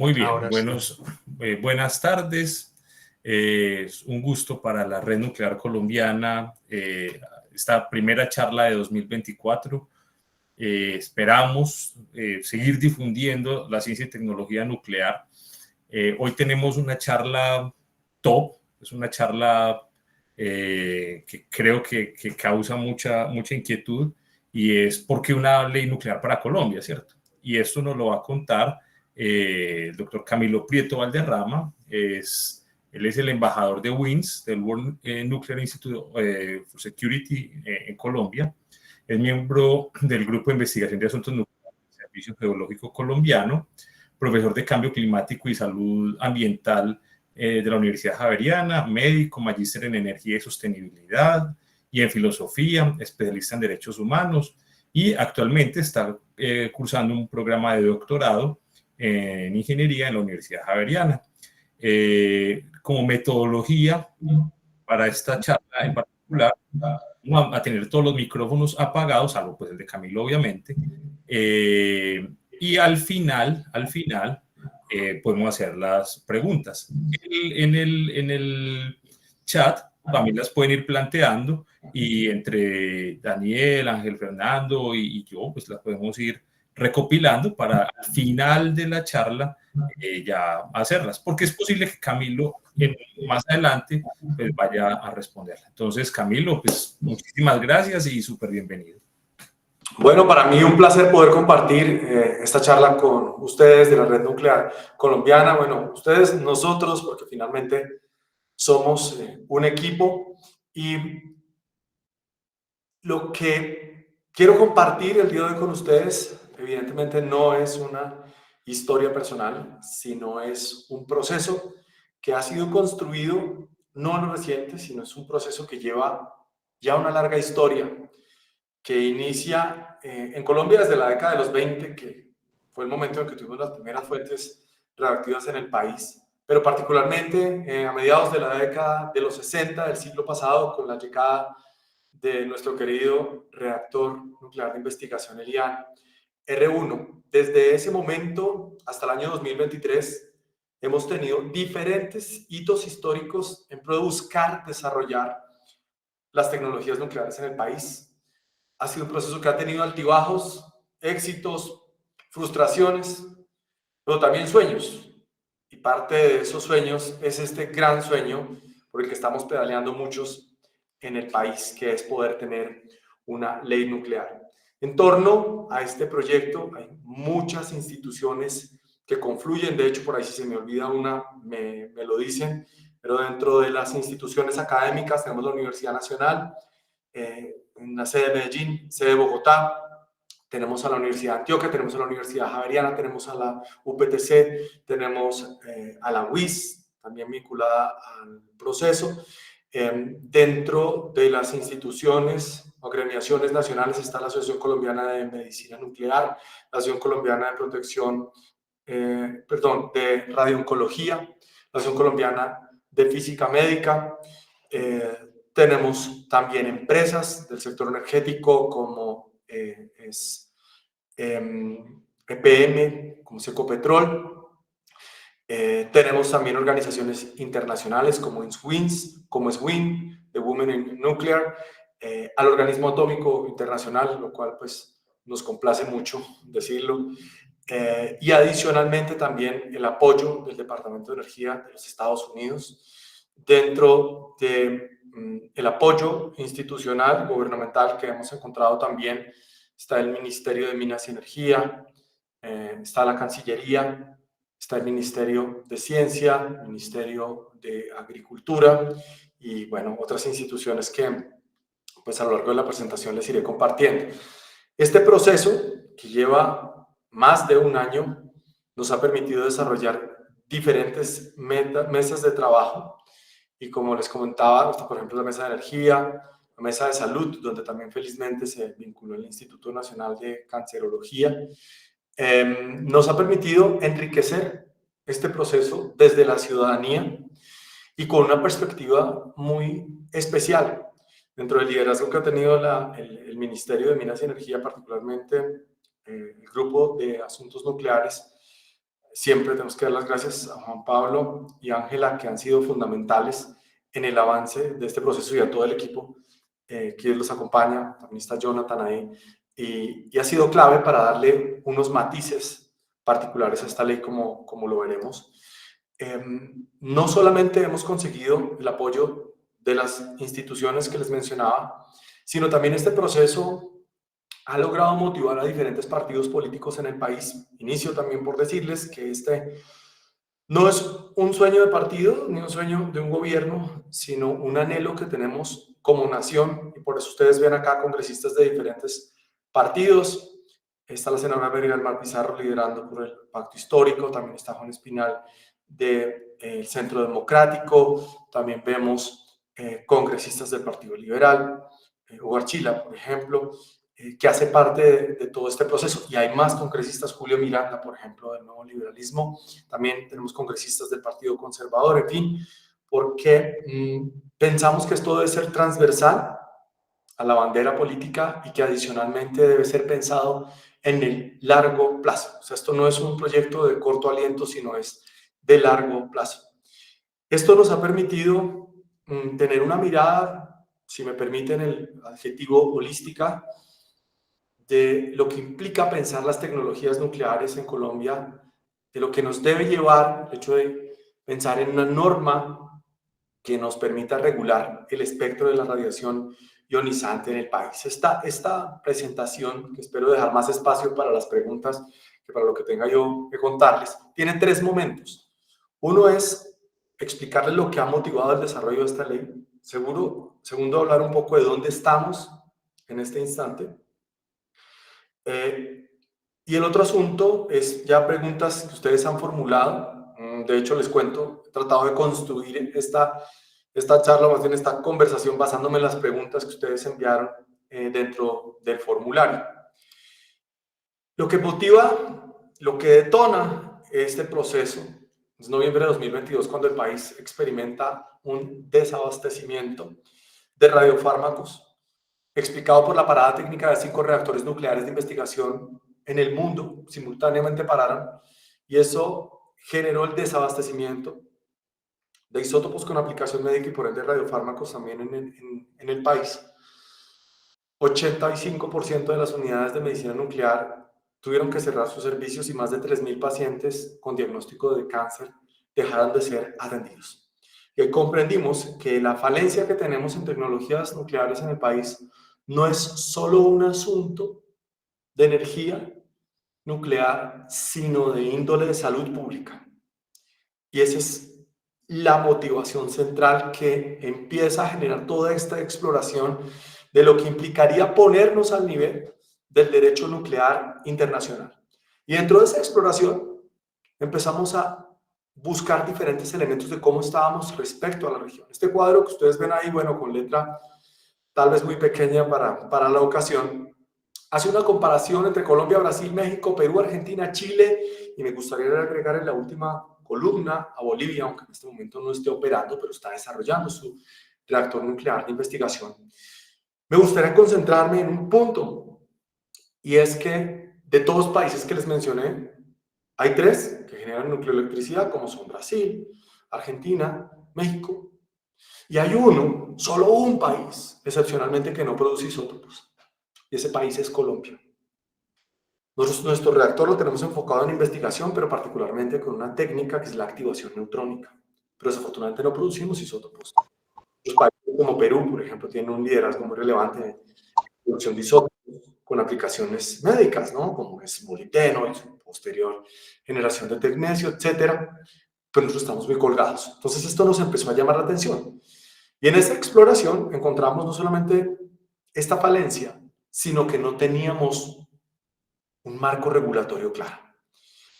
Muy bien, Ahora sí. buenas tardes. Es un gusto para la Red Nuclear Colombiana esta primera charla de 2024. Esperamos seguir difundiendo la ciencia y tecnología nuclear. Hoy tenemos una charla top, es una charla que creo que causa mucha mucha y es ¿por qué una ley nuclear para Colombia?, ¿cierto? Y esto nos lo va a contar el doctor Camilo Prieto Valderrama. Él es el embajador de WINS, del World Nuclear Institute for Security en Colombia. Es miembro del Grupo de Investigación de Asuntos Nucleares del Servicio Geológico Colombiano, profesor de Cambio Climático y Salud Ambiental de la Universidad Javeriana, médico, magíster en Energía y Sostenibilidad y en Filosofía, especialista en Derechos Humanos, y actualmente está cursando un programa de doctorado en Ingeniería en la Universidad Javeriana. Como metodología para esta charla en particular, vamos a tener todos los micrófonos apagados, salvo pues el de Camilo, obviamente, y al final podemos hacer las preguntas. En el chat también las pueden ir planteando y entre Daniel, Ángel Fernando y yo, pues las podemos ir recopilando para al final de la charla ya hacerlas, porque es posible que Camilo más adelante pues vaya a responderla. Entonces, Camilo, pues muchísimas gracias y súper bienvenido. Bueno, para mí un placer poder compartir esta charla con ustedes de la Red Nuclear Colombiana. Bueno, ustedes, nosotros, porque finalmente somos un equipo, y lo que quiero compartir el día de hoy con ustedes, evidentemente no es una historia personal, sino es un proceso que ha sido construido no en lo reciente, sino es un proceso que lleva ya una larga historia, que inicia en Colombia desde la década de los 20, que fue el momento en que tuvimos las primeras fuentes radioactivas en el país, pero particularmente a mediados de la década de los 60 del siglo pasado, con la llegada de nuestro querido reactor nuclear de investigación, el IAN R1. Desde ese momento hasta el año 2023 hemos tenido diferentes hitos históricos en pro de buscar desarrollar las tecnologías nucleares en el país. Ha sido un proceso que ha tenido altibajos, éxitos, frustraciones, pero también sueños. Y parte de esos sueños es este gran sueño por el que estamos pedaleando muchos en el país, que es poder tener una ley nuclear. En torno a este proyecto hay muchas instituciones que confluyen. De hecho, por ahí si se me olvida una, me lo dicen, pero dentro de las instituciones académicas tenemos la Universidad Nacional, una sede de Medellín, sede de Bogotá, tenemos a la Universidad de Antioquia, tenemos a la Universidad Javeriana, tenemos a la UPTC, tenemos a la UIS, también vinculada al proceso. Dentro de las instituciones o agremiaciones nacionales está la Asociación Colombiana de Medicina Nuclear, la Asociación Colombiana de Protección, de Radiooncología, la Asociación Colombiana de Física Médica. Tenemos también empresas del sector energético como EPM, como Secopetrol. Tenemos también organizaciones internacionales como INSWINS, como SWIN, The Women in Nuclear, al Organismo Atómico Internacional, lo cual pues nos complace mucho decirlo, y adicionalmente también el apoyo del Departamento de Energía de los Estados Unidos. Dentro del apoyo institucional, gubernamental que hemos encontrado también está el Ministerio de Minas y Energía, está la Cancillería, está el Ministerio de Ciencia, el Ministerio de Agricultura y, bueno, otras instituciones que, pues, a lo largo de la presentación les iré compartiendo. Este proceso, que lleva más de un año, nos ha permitido desarrollar diferentes mesas de trabajo y, como les comentaba, por ejemplo, la mesa de energía, la mesa de salud, donde también felizmente se vinculó el Instituto Nacional de Cancerología. Nos ha permitido enriquecer este proceso desde la ciudadanía y con una perspectiva muy especial. Dentro del liderazgo que ha tenido el Ministerio de Minas y Energía, particularmente el Grupo de Asuntos Nucleares, siempre tenemos que dar las gracias a Juan Pablo y Ángela, que han sido fundamentales en el avance de este proceso, y a todo el equipo que los acompaña. También está Jonathan ahí, y ha sido clave para darle unos matices particulares a esta ley, como lo veremos. No solamente hemos conseguido el apoyo de las instituciones que les mencionaba, sino también este proceso ha logrado motivar a diferentes partidos políticos en el país. Inicio también por decirles que este no es un sueño de partido ni un sueño de un gobierno, sino un anhelo que tenemos como nación, y por eso ustedes ven acá congresistas de diferentes partidos. Está la senadora María del Mar Pizarro liderando por el Pacto Histórico, también está Juan Espinal del Centro Democrático, también vemos congresistas del Partido Liberal, Hugo Archila, por ejemplo, que hace parte de todo este proceso. Y hay más congresistas, Julio Miranda, por ejemplo, del Nuevo Liberalismo. También tenemos congresistas del Partido Conservador, en fin, porque pensamos que esto debe ser transversal a la bandera política, y que adicionalmente debe ser pensado en el largo plazo. O sea, esto no es un proyecto de corto aliento, sino es de largo plazo. Esto nos ha permitido tener una mirada, si me permiten el adjetivo, holística, de lo que implica pensar las tecnologías nucleares en Colombia, de lo que nos debe llevar el hecho de pensar en una norma que nos permita regular el espectro de la radiación ionizante en el país. Esta presentación, que espero dejar más espacio para las preguntas que para lo que tenga yo que contarles, tiene tres momentos. Uno es explicarles lo que ha motivado el desarrollo de esta ley. Segundo, hablar un poco de dónde estamos en este instante. Y el otro asunto es ya preguntas que ustedes han formulado. De hecho, les cuento, he tratado de construir esta charla, más bien esta conversación, basándome en las preguntas que ustedes enviaron dentro del formulario. Lo que motiva, lo que detona este proceso es noviembre de 2022, cuando el país experimenta un desabastecimiento de radiofármacos, explicado por la parada técnica de 5 reactores nucleares de investigación en el mundo. Simultáneamente pararon, y eso generó el desabastecimiento de isótopos con aplicación médica y por ende radiofármacos también en el país. 85% de las unidades de medicina nuclear tuvieron que cerrar sus servicios, y más de 3.000 pacientes con diagnóstico de cáncer dejaron de ser atendidos. Y comprendimos que la falencia que tenemos en tecnologías nucleares en el país no es solo un asunto de energía nuclear, sino de índole de salud pública. Y esa es la motivación central que empieza a generar toda esta exploración de lo que implicaría ponernos al nivel del derecho nuclear internacional. Y dentro de esa exploración empezamos a buscar diferentes elementos de cómo estábamos respecto a la región. Este cuadro que ustedes ven ahí, bueno, con letra tal vez muy pequeña para la ocasión, hace una comparación entre Colombia, Brasil, México, Perú, Argentina, Chile, y me gustaría agregar en la última columna a Bolivia, aunque en este momento no esté operando, pero está desarrollando su reactor nuclear de investigación. Me gustaría concentrarme en un punto, y es que de todos los países que les mencioné, hay 3 que generan nucleoelectricidad, como son Brasil, Argentina, México, y hay solo un país, excepcionalmente, que no produce isótopos, y ese país es Colombia. Nuestro reactor lo tenemos enfocado en investigación, pero particularmente con una técnica que es la activación neutrónica, pero desafortunadamente no producimos isótopos. Los países como Perú, por ejemplo, tienen un liderazgo muy relevante en producción de isótopos con aplicaciones médicas, ¿no? Como es molibdeno y su posterior generación de tecnecio, etcétera, pero nosotros estamos muy colgados. Entonces esto nos empezó a llamar la atención. Y en esta exploración encontramos no solamente esta falencia, sino que no teníamos un marco regulatorio claro.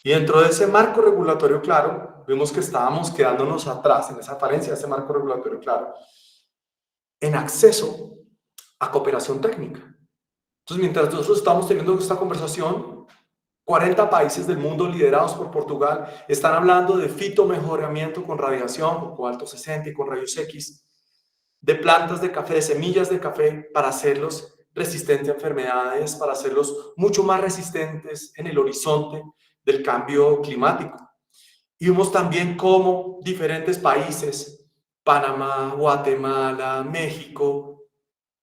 Y dentro de ese marco regulatorio claro, vimos que estábamos quedándonos atrás en esa falencia de ese marco regulatorio claro, en acceso a cooperación técnica. Entonces, mientras nosotros estamos teniendo esta conversación, 40 países del mundo liderados por Portugal están hablando de fitomejoramiento con radiación, con cobalto 60 y con rayos X, de plantas de café, de semillas de café, para hacerlos resistentes a enfermedades, para hacerlos mucho más resistentes en el horizonte del cambio climático. Y vemos también cómo diferentes países, Panamá, Guatemala, México,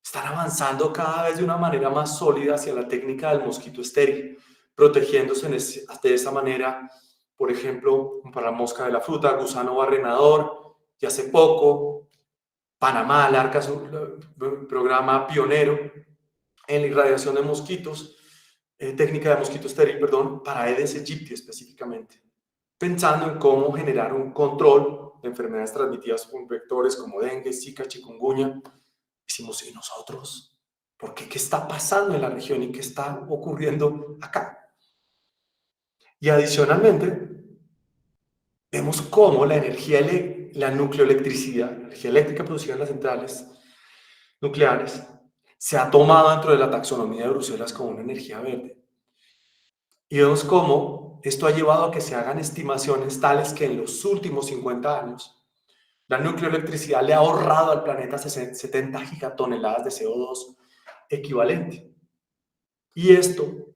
están avanzando cada vez de una manera más sólida hacia la técnica del mosquito estéril, protegiéndose de esa manera, por ejemplo, para la mosca de la fruta, gusano barrenador, y hace poco Panamá larga su programa pionero en la irradiación de mosquitos, técnica de mosquito estéril, perdón, para Aedes aegypti específicamente, pensando en cómo generar un control de enfermedades transmitidas por vectores como dengue, zika, chikungunya. Decimos, ¿y nosotros? ¿Por qué? ¿Qué está pasando en la región y qué está ocurriendo acá? Y adicionalmente, vemos cómo la energía, la nucleoelectricidad, la energía eléctrica producida en las centrales nucleares, se ha tomado dentro de la taxonomía de Bruselas como una energía verde. Y vemos cómo esto ha llevado a que se hagan estimaciones tales que en los últimos 50 años la nucleoelectricidad le ha ahorrado al planeta 70 gigatoneladas de CO2 equivalente. Y esto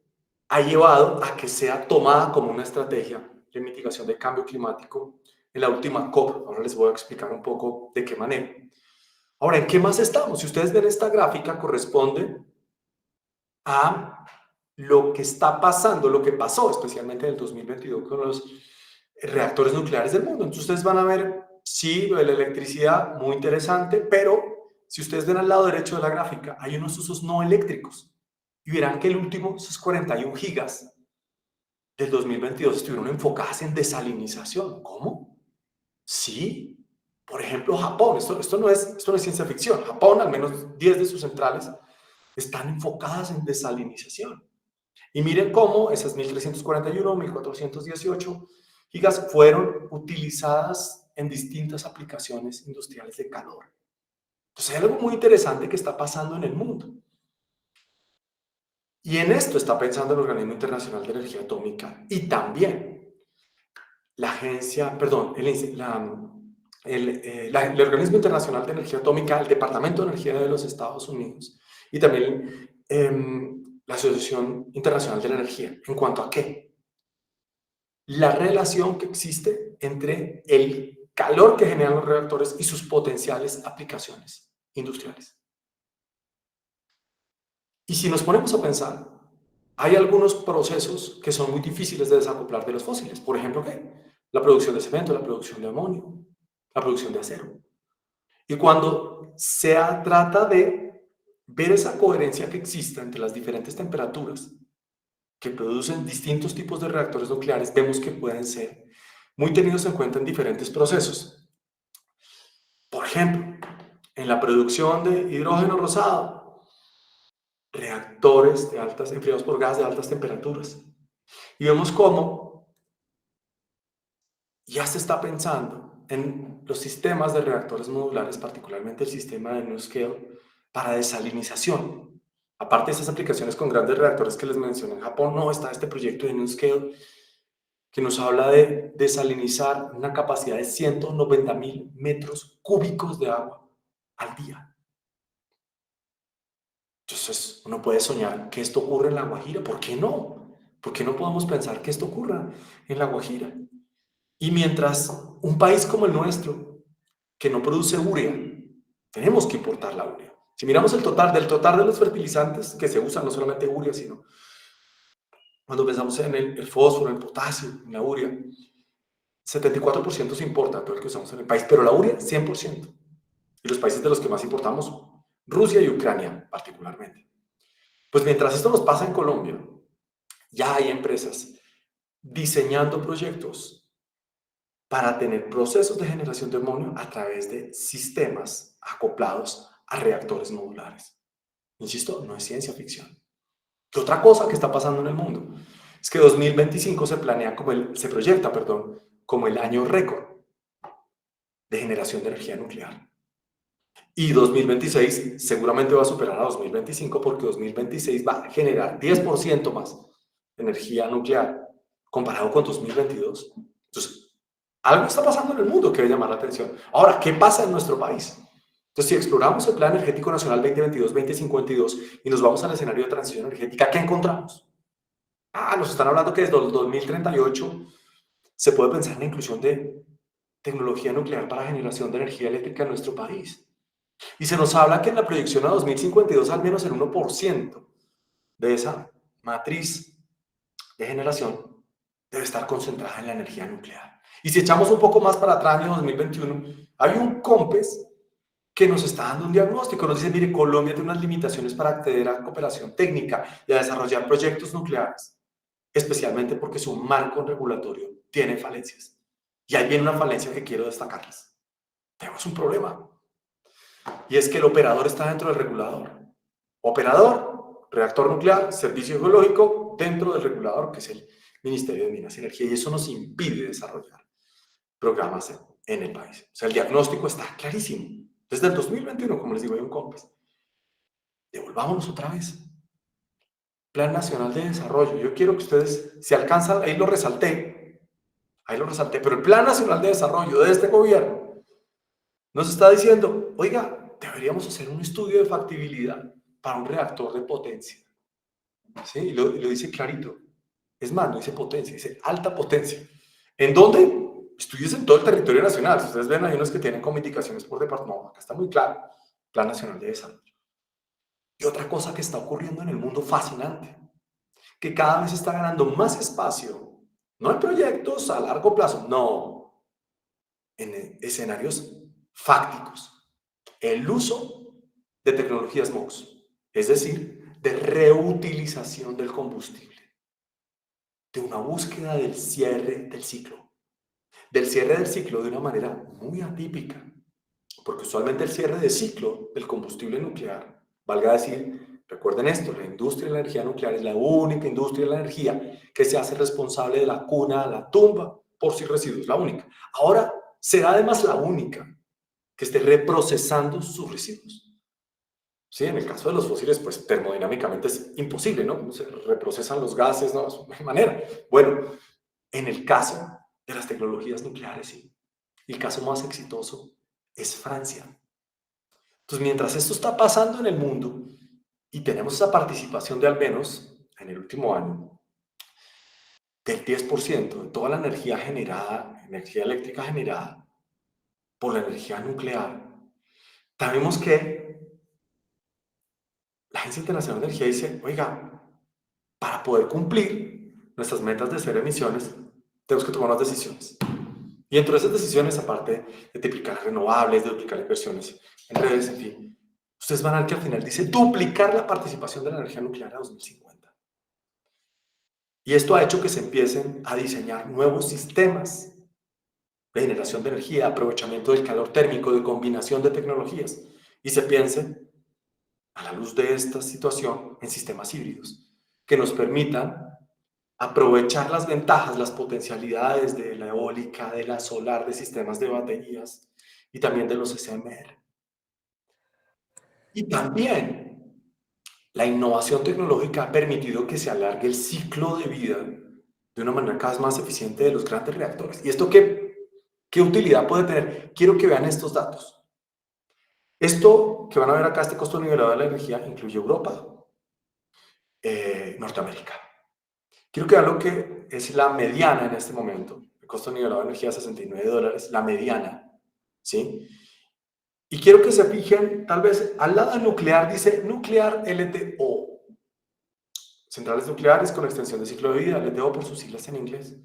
ha llevado a que sea tomada como una estrategia de mitigación del cambio climático en la última COP. Ahora les voy a explicar un poco de qué manera. Ahora, ¿en qué más estamos? Si ustedes ven esta gráfica, corresponde a lo que está pasando, lo que pasó especialmente en el 2022 con los reactores nucleares del mundo. Entonces ustedes van a ver, sí, lo de la electricidad, muy interesante, pero si ustedes ven al lado derecho de la gráfica, hay unos usos no eléctricos. Y verán que el último, esos 41 gigas del 2022, estuvieron enfocadas en desalinización. ¿Cómo? Sí. Por ejemplo, Japón, esto no es ciencia ficción. Japón, al menos 10 de sus centrales, están enfocadas en desalinización. Y miren cómo esas 1341, 1418 gigas fueron utilizadas en distintas aplicaciones industriales de calor. Entonces hay algo muy interesante que está pasando en el mundo. Y en esto está pensando el Organismo Internacional de Energía Atómica y también la agencia, perdón, el Organismo Internacional de Energía Atómica, el Departamento de Energía de los Estados Unidos y también la Asociación Internacional de la Energía. ¿En cuanto a qué? La relación que existe entre el calor que generan los reactores y sus potenciales aplicaciones industriales. Y si nos ponemos a pensar, hay algunos procesos que son muy difíciles de desacoplar de los fósiles. Por ejemplo, ¿qué? La producción de cemento, la producción de amonio, la producción de acero. Y cuando se trata de ver esa coherencia que existe entre las diferentes temperaturas que producen distintos tipos de reactores nucleares, vemos que pueden ser muy tenidos en cuenta en diferentes procesos. Por ejemplo, en la producción de hidrógeno rosado, reactores enfriados por gas de altas temperaturas. Y vemos cómo ya se está pensando en los sistemas de reactores modulares, particularmente el sistema de NuScale, para desalinización. Aparte de esas aplicaciones con grandes reactores que les mencioné en Japón, no está este proyecto de NuScale que nos habla de desalinizar una capacidad de 190.000 metros cúbicos de agua al día. Entonces, uno puede soñar que esto ocurre en La Guajira. ¿Por qué no? ¿Por qué no podemos pensar que esto ocurra en La Guajira? Y mientras un país como el nuestro, que no produce urea, tenemos que importar la urea. Si miramos del total de los fertilizantes que se usan, no solamente urea, sino cuando pensamos en el fósforo, el potasio, en la urea, 74% se importa, todo el que usamos en el país, pero la urea, 100%. Y los países de los que más importamos, Rusia y Ucrania particularmente. Pues mientras esto nos pasa en Colombia, ya hay empresas diseñando proyectos para tener procesos de generación de amonio a través de sistemas acoplados a reactores modulares. Insisto, no es ciencia ficción. Y otra cosa que está pasando en el mundo es que 2025 se proyecta como el año récord de generación de energía nuclear. Y 2026 seguramente va a superar a 2025 porque 2026 va a generar 10% más de energía nuclear comparado con 2022. Entonces, algo está pasando en el mundo que debe llamar la atención. Ahora, ¿qué pasa en nuestro país? Entonces, si exploramos el Plan Energético Nacional 2022-2052 y nos vamos al escenario de transición energética, ¿qué encontramos? Nos están hablando que desde el 2038 se puede pensar en la inclusión de tecnología nuclear para generación de energía eléctrica en nuestro país. Y se nos habla que en la proyección a 2052 al menos el 1% de esa matriz de generación debe estar concentrada en la energía nuclear. Y si echamos un poco más para atrás, en 2021, hay un COMPES que nos está dando un diagnóstico. Nos dice, mire, Colombia tiene unas limitaciones para acceder a cooperación técnica y a desarrollar proyectos nucleares, especialmente porque su marco regulatorio tiene falencias. Y ahí viene una falencia que quiero destacarles. Tenemos un problema. Y es que el operador está dentro del regulador. Operador, reactor nuclear, servicio geológico, dentro del regulador, que es el Ministerio de Minas y Energía. Y eso nos impide desarrollar programas en el país. O sea, el diagnóstico está clarísimo. Desde el 2021, como les digo, hay un COMPES. Devolvámonos otra vez. Plan Nacional de Desarrollo. Yo quiero que ustedes, si alcanzan, ahí lo resalté, pero el Plan Nacional de Desarrollo de este gobierno nos está diciendo, oiga, deberíamos hacer un estudio de factibilidad para un reactor de potencia. ¿Sí? Y lo dice clarito. Es más, no dice potencia, dice alta potencia. ¿En dónde? Estudios en todo el territorio nacional. Si ustedes ven, hay unos que tienen como indicaciones por departamento. No, acá está muy claro. Plan Nacional de Desarrollo. Y otra cosa que está ocurriendo en el mundo fascinante, que cada vez está ganando más espacio, no en proyectos a largo plazo, no, en escenarios fácticos. El uso de tecnologías MOX, es decir, de reutilización del combustible, de una búsqueda del cierre del ciclo de una manera muy atípica, porque usualmente el cierre de ciclo del combustible nuclear, valga decir, recuerden esto, la industria de la energía nuclear es la única industria de la energía que se hace responsable de la cuna a la tumba por sus residuos, la única. Ahora, será además la única que esté reprocesando sus residuos. Sí, en el caso de los fósiles, pues termodinámicamente es imposible, ¿no? Se reprocesan los gases, no hay manera. Bueno, en el caso de las tecnologías nucleares, sí. El caso más exitoso es Francia. Entonces, mientras esto está pasando en el mundo y tenemos esa participación de al menos, en el último año, del 10% de toda la energía generada, energía eléctrica generada por la energía nuclear, sabemos que la Agencia Internacional de Energía dice, oiga, para poder cumplir nuestras metas de cero emisiones, tenemos que tomar unas decisiones. Y entre esas decisiones, aparte de triplicar renovables, de duplicar inversiones en redes, en fin, ustedes van a ver que al final dice duplicar la participación de la energía nuclear a 2050. Y esto ha hecho que se empiecen a diseñar nuevos sistemas de generación de energía, aprovechamiento del calor térmico, de combinación de tecnologías. Y se piense, a la luz de esta situación, en sistemas híbridos que nos permitan aprovechar las ventajas, las potencialidades de la eólica, de la solar, de sistemas de baterías y también de los SMR. Y también la innovación tecnológica ha permitido que se alargue el ciclo de vida de una manera cada vez más eficiente de los grandes reactores. ¿Y esto qué utilidad puede tener? Quiero que vean estos datos. Esto que van a ver acá, este costo nivelado de la energía, incluye Europa, Norteamérica. Quiero que vean lo que es la mediana en este momento. El costo nivelado de energía $69, la mediana, ¿sí? Y quiero que se fijen, tal vez al lado de nuclear dice nuclear LTO. Centrales nucleares con extensión de ciclo de vida, LTO por sus siglas en inglés.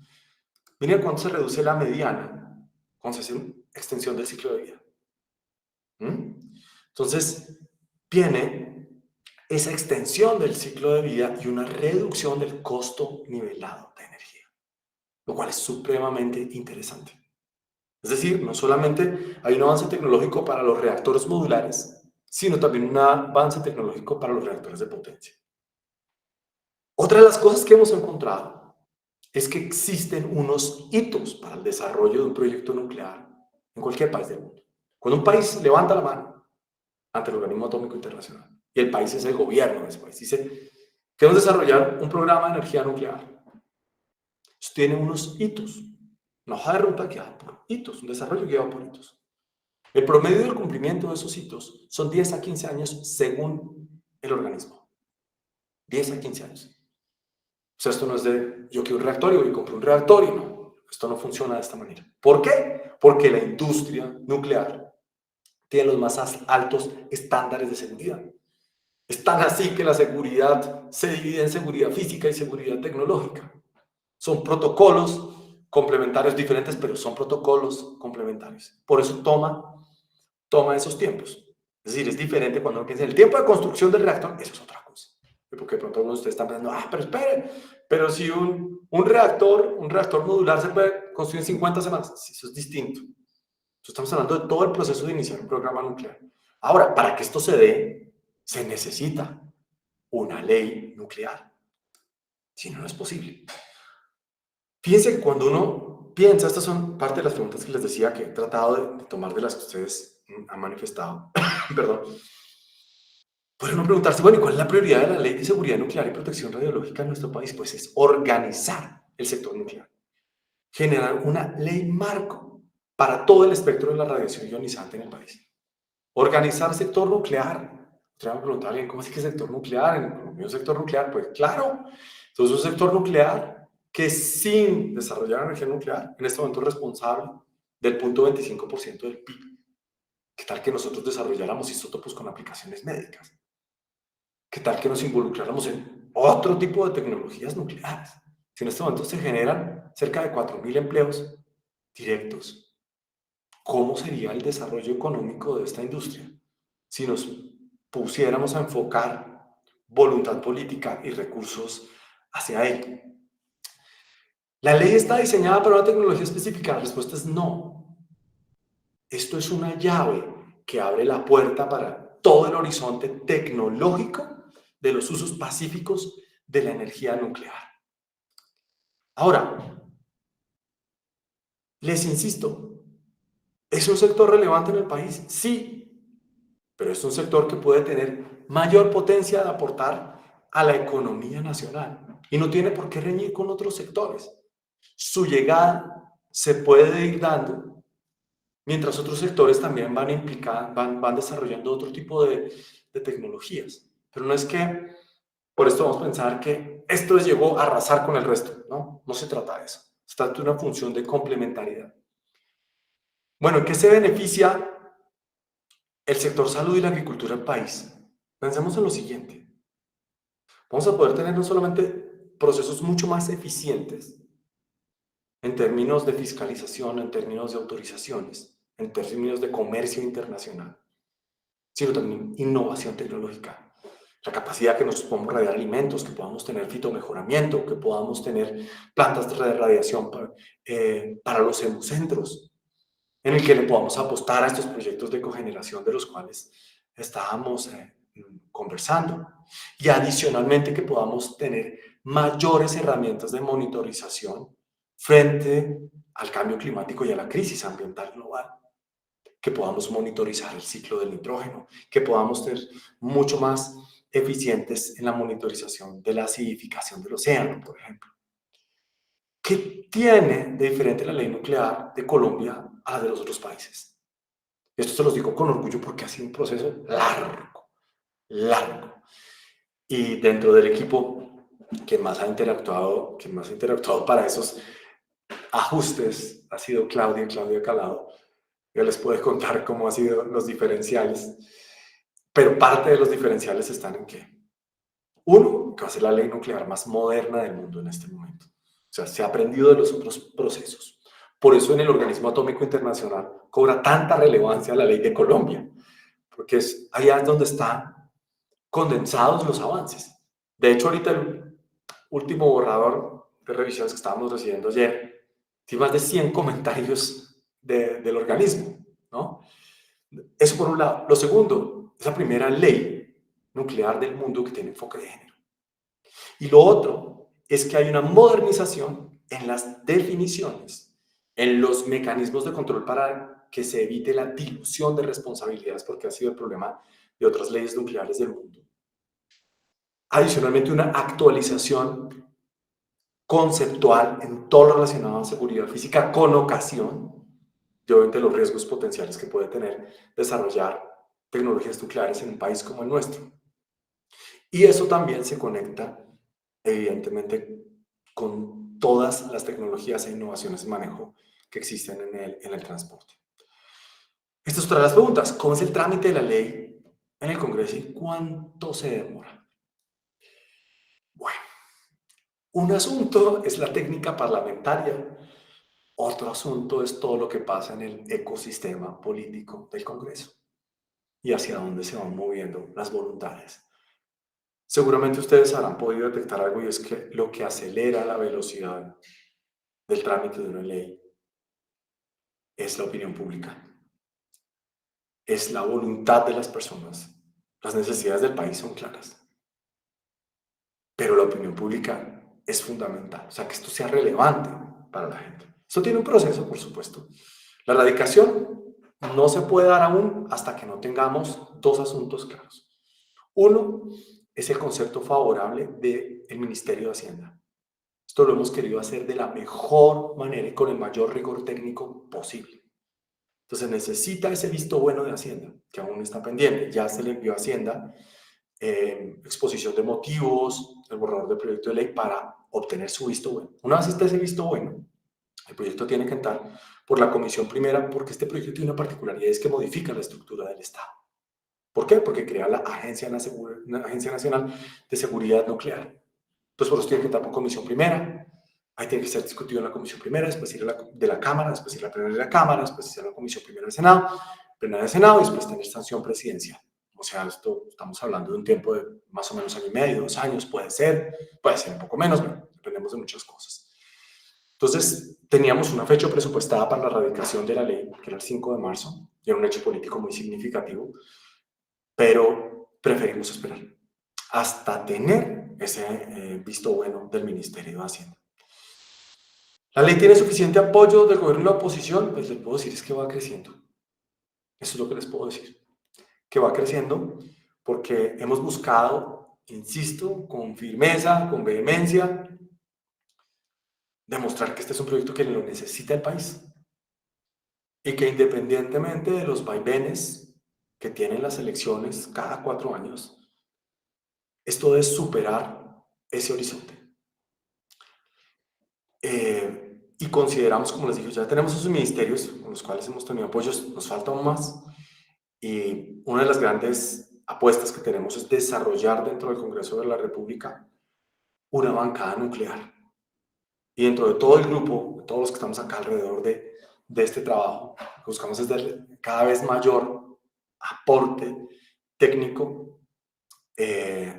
Miren cuánto se reduce la mediana con extensión del ciclo de vida. Entonces, viene esa extensión del ciclo de vida y una reducción del costo nivelado de energía, lo cual es supremamente interesante. Es decir, no solamente hay un avance tecnológico para los reactores modulares, sino también un avance tecnológico para los reactores de potencia. Otra de las cosas que hemos encontrado es que existen unos hitos para el desarrollo de un proyecto nuclear en cualquier país del mundo. Cuando un país levanta la mano ante el Organismo Atómico Internacional, y el país es el gobierno de ese país, dice, queremos desarrollar un programa de energía nuclear. Eso tiene unos hitos, una hoja de ruta guiada por hitos, un desarrollo guiado por hitos. El promedio del cumplimiento de esos hitos son 10 a 15 años según el organismo. 10 a 15 años. O sea, esto no es de yo quiero un reactor y voy y compro un reactor y no. esto no funciona de esta manera. ¿Por qué? Porque la industria nuclear tiene los más altos estándares de seguridad. Es tan así que la seguridad se divide en seguridad física y seguridad tecnológica. Son protocolos complementarios diferentes, pero son protocolos complementarios. Por eso toma esos tiempos. Es decir, es diferente cuando uno piensa en el tiempo de construcción del reactor, eso es otra cosa. Porque de pronto ustedes están pensando, pero esperen, pero si un reactor modular se puede construir en 50 semanas, sí, eso es distinto. Entonces, estamos hablando de todo el proceso de iniciar un programa nuclear. Ahora, para que esto se dé, se necesita una ley nuclear. Si no, no es posible. Fíjense que cuando uno piensa, estas son parte de las preguntas que les decía que he tratado de tomar de las que ustedes han manifestado. Perdón. Puede uno preguntarse, bueno, ¿y cuál es la prioridad de la Ley de Seguridad Nuclear y Protección Radiológica en nuestro país? Pues es organizar el sector nuclear, generar una ley marco para todo el espectro de la radiación ionizante en el país. Organizar sector nuclear. Usted va a preguntar a alguien, ¿cómo así que sector nuclear? ¿En Colombia un sector nuclear? Pues claro, entonces un sector nuclear que sin desarrollar energía nuclear, en este momento es responsable del 0.25% del PIB. ¿Qué tal que nosotros desarrolláramos isótopos con aplicaciones médicas? ¿Qué tal que nos involucráramos en otro tipo de tecnologías nucleares? Si en este momento se generan cerca de 4.000 empleos directos, ¿cómo sería el desarrollo económico de esta industria si nos pusiéramos a enfocar voluntad política y recursos hacia ello? ¿La ley está diseñada para una tecnología específica? La respuesta es no. Esto es una llave que abre la puerta para todo el horizonte tecnológico de los usos pacíficos de la energía nuclear. Ahora, les insisto, ¿es un sector relevante en el país? Sí, pero es un sector que puede tener mayor potencia de aportar a la economía nacional y no tiene por qué reñir con otros sectores. Su llegada se puede ir dando mientras otros sectores también van desarrollando otro tipo de tecnologías. Pero no es que por esto vamos a pensar que esto llegó a arrasar con el resto. No, no se trata de eso. Se trata de una función de complementariedad. Bueno, ¿en qué se beneficia el sector salud y la agricultura del país? Pensemos en lo siguiente. Vamos a poder tener no solamente procesos mucho más eficientes en términos de fiscalización, en términos de autorizaciones, en términos de comercio internacional, sino también innovación tecnológica. La capacidad que nos podamos radiar alimentos, que podamos tener fitomejoramiento, que podamos tener plantas de radiación para los hemocentros, en el que le podamos apostar a estos proyectos de cogeneración de los cuales estábamos conversando. Y adicionalmente que podamos tener mayores herramientas de monitorización frente al cambio climático y a la crisis ambiental global. Que podamos monitorizar el ciclo del nitrógeno, que podamos ser mucho más eficientes en la monitorización de la acidificación del océano, por ejemplo. ¿Qué tiene de diferente la ley nuclear de Colombia a la de los otros países? Esto se los digo con orgullo porque ha sido un proceso largo. Y dentro del equipo que más ha interactuado para esos ajustes ha sido Claudia Calado. Ya les puedo contar cómo han sido los diferenciales. Pero parte de los diferenciales están en que, uno, que va a ser la ley nuclear más moderna del mundo en este momento. O sea, se ha aprendido de los otros procesos. Por eso en el Organismo Atómico Internacional cobra tanta relevancia la ley de Colombia, porque es allá donde están condensados los avances. De hecho, ahorita el último borrador de revisiones que estábamos recibiendo ayer, tiene más de 100 comentarios del organismo, ¿no? Eso por un lado. Lo segundo, es la primera ley nuclear del mundo que tiene enfoque de género. Y lo otro es que hay una modernización en las definiciones, en los mecanismos de control para que se evite la dilución de responsabilidades, porque ha sido el problema de otras leyes nucleares del mundo. Adicionalmente, una actualización conceptual en todo lo relacionado a seguridad física con ocasión de obviamente los riesgos potenciales que puede tener desarrollar tecnologías nucleares en un país como el nuestro. Y eso también se conecta, evidentemente, con en todas las tecnologías e innovaciones de manejo que existen en el transporte. Esta es otra de las preguntas. ¿Cómo es el trámite de la ley en el Congreso y cuánto se demora? Bueno, un asunto es la técnica parlamentaria, otro asunto es todo lo que pasa en el ecosistema político del Congreso y hacia dónde se van moviendo las voluntades. Seguramente ustedes habrán podido detectar algo y es que lo que acelera la velocidad del trámite de una ley es la opinión pública, es la voluntad de las personas. Las necesidades del país son claras, pero la opinión pública es fundamental, o sea, que esto sea relevante para la gente. Esto tiene un proceso, por supuesto. La erradicación no se puede dar aún hasta que no tengamos dos asuntos claros. Uno es el concepto favorable del Ministerio de Hacienda. Esto lo hemos querido hacer de la mejor manera y con el mayor rigor técnico posible. Entonces necesita ese visto bueno de Hacienda, que aún está pendiente. Ya se le envió a Hacienda exposición de motivos, el borrador del proyecto de ley para obtener su visto bueno. Una vez esté ese visto bueno, el proyecto tiene que entrar por la Comisión Primera, porque este proyecto tiene una particularidad, es que modifica la estructura del Estado. ¿Por qué? Porque crea la Agencia Nacional de Seguridad Nuclear. Entonces, por eso tiene que entrar por Comisión Primera, ahí tiene que ser discutido en la Comisión Primera, después ir a la Cámara, después ir a la plenaria de la Cámara, después ir a la Comisión Primera del Senado, plenaria del Senado y después tener sanción presidencial. O sea, esto estamos hablando de un tiempo de más o menos año y medio, 2 años, puede ser un poco menos, pero dependemos de muchas cosas. Entonces, teníamos una fecha presupuestada para la erradicación de la ley, que era el 5 de marzo, y era un hecho político muy significativo, pero preferimos esperar hasta tener ese visto bueno del Ministerio de Hacienda. ¿La ley tiene suficiente apoyo del gobierno y la oposición? Pues les puedo decir es que va creciendo. Eso es lo que les puedo decir. Que va creciendo porque hemos buscado, insisto, con firmeza, con vehemencia, demostrar que este es un proyecto que lo necesita el país y que independientemente de los vaivenes que tienen las elecciones cada 4 años, esto debe superar ese horizonte. Y consideramos, como les digo, ya tenemos esos ministerios con los cuales hemos tenido apoyos, nos falta aún más. Y una de las grandes apuestas que tenemos es desarrollar dentro del Congreso de la República una bancada nuclear. Y dentro de todo el grupo, de todos los que estamos acá alrededor de este trabajo, lo que buscamos es darle cada vez mayor aporte técnico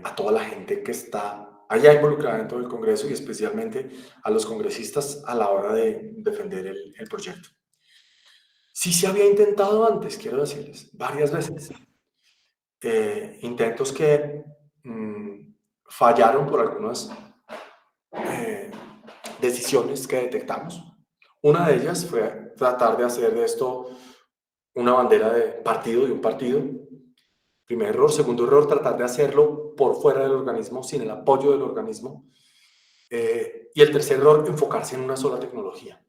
a toda la gente que está allá involucrada dentro del Congreso y especialmente a los congresistas a la hora de defender el proyecto. Sí se había intentado antes, quiero decirles, varias veces. Intentos que fallaron por algunas decisiones que detectamos. Una de ellas fue tratar de hacer de esto una bandera de partido, de un partido. Primer error. Segundo error, tratar de hacerlo por fuera del organismo, sin el apoyo del organismo. Y el tercer error, enfocarse en una sola tecnología.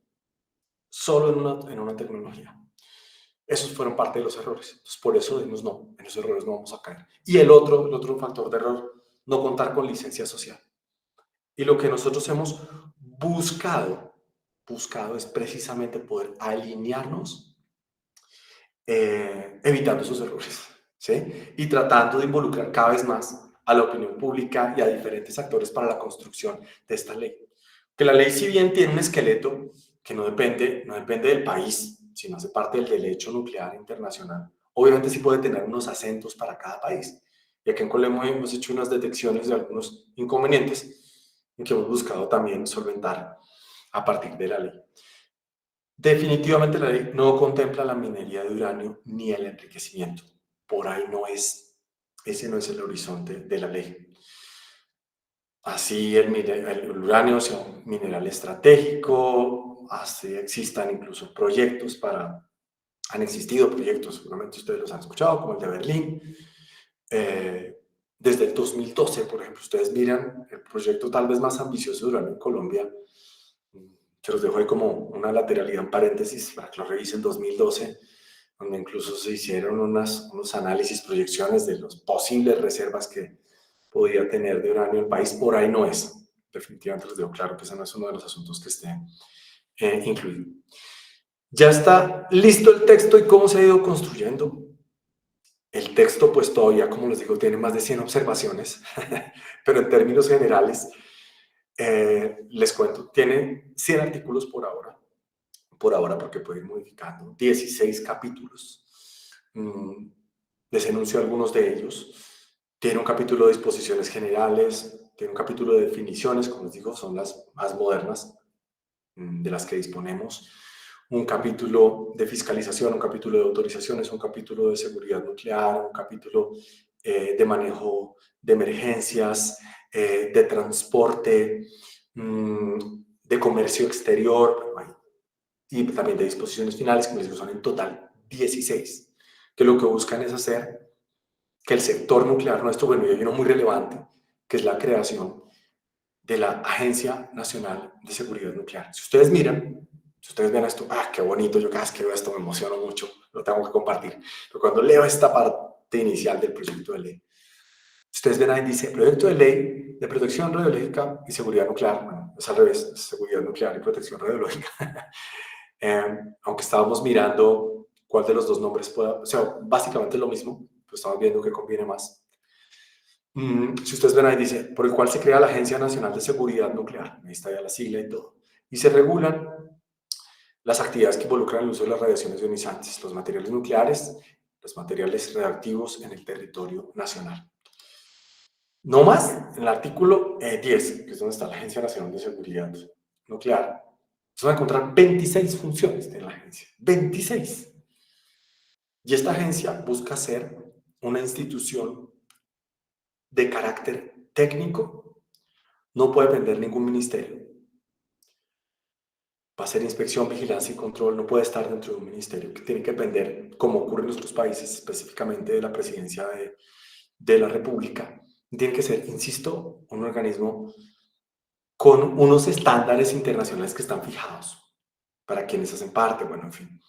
Solo en una tecnología. Esos fueron parte de los errores. Entonces, por eso dijimos, no, en esos errores no vamos a caer. Y el otro factor de error, no contar con licencia social. Y lo que nosotros hemos buscado es precisamente poder alinearnos evitando esos errores, ¿sí? Y tratando de involucrar cada vez más a la opinión pública y a diferentes actores para la construcción de esta ley. Que la ley, si bien tiene un esqueleto que no depende del país, sino hace parte del derecho nuclear internacional, obviamente sí puede tener unos acentos para cada país. Y aquí en Colombia hemos hecho unas detecciones de algunos inconvenientes en que hemos buscado también solventar a partir de la ley. Definitivamente la ley no contempla la minería de uranio ni el enriquecimiento. Por ahí ese no es el horizonte de la ley. Así el uranio sea un mineral estratégico, así existan incluso proyectos han existido proyectos, seguramente ustedes los han escuchado, como el de Berlín. Desde el 2012, por ejemplo, ustedes miran el proyecto tal vez más ambicioso de uranio en Colombia. Se los dejo ahí como una lateralidad en paréntesis para que lo revisen. 2012, donde incluso se hicieron unos análisis, proyecciones de las posibles reservas que podía tener de uranio el país. Por ahí no es. definitivamente les dejo claro que ese no es uno de los asuntos que esté incluido. Ya está listo el texto y cómo se ha ido construyendo. El texto, pues todavía, como les digo, tiene más de 100 observaciones, pero en términos generales, les cuento, tiene 100 artículos por ahora porque puede ir modificando, 16 capítulos. Les enuncio algunos de ellos. Tiene un capítulo de disposiciones generales, tiene un capítulo de definiciones, como les digo, son las más modernas de las que disponemos, un capítulo de fiscalización, un capítulo de autorizaciones, un capítulo de seguridad nuclear, un capítulo de manejo de emergencias, de transporte, de comercio exterior y también de disposiciones finales, que les digo, son en total 16, que lo que buscan es hacer que el sector nuclear nuestro, bueno, y hay uno muy relevante, que es la creación de la Agencia Nacional de Seguridad Nuclear. Si ustedes miran, si ustedes ven esto, qué bonito, yo cada vez que veo esto me emociono mucho, lo tengo que compartir. Pero cuando leo esta parte inicial del proyecto de ley, ustedes ven ahí, dice, proyecto de ley de protección radiológica y seguridad nuclear. Bueno, es al revés, es seguridad nuclear y protección radiológica. Aunque estábamos mirando cuál de los dos nombres pueda, o sea, básicamente es lo mismo, pero estamos viendo qué conviene más. Si ustedes ven ahí, dice, por el cual se crea la Agencia Nacional de Seguridad Nuclear, ahí está ya la sigla y todo, y se regulan las actividades que involucran el uso de las radiaciones ionizantes, los materiales nucleares, los materiales radioactivos en el territorio nacional. No más, en el artículo 10, que es donde está la Agencia Nacional de Seguridad Nuclear, se van a encontrar 26 funciones de la agencia, 26. Y esta agencia busca ser una institución de carácter técnico, no puede depender ningún ministerio. Va a ser inspección, vigilancia y control, no puede estar dentro de un ministerio, que tiene que depender, como ocurre en otros países, específicamente de la presidencia de la República. Tiene que ser, insisto, un organismo con unos estándares internacionales que están fijados para quienes hacen parte, bueno, en fin,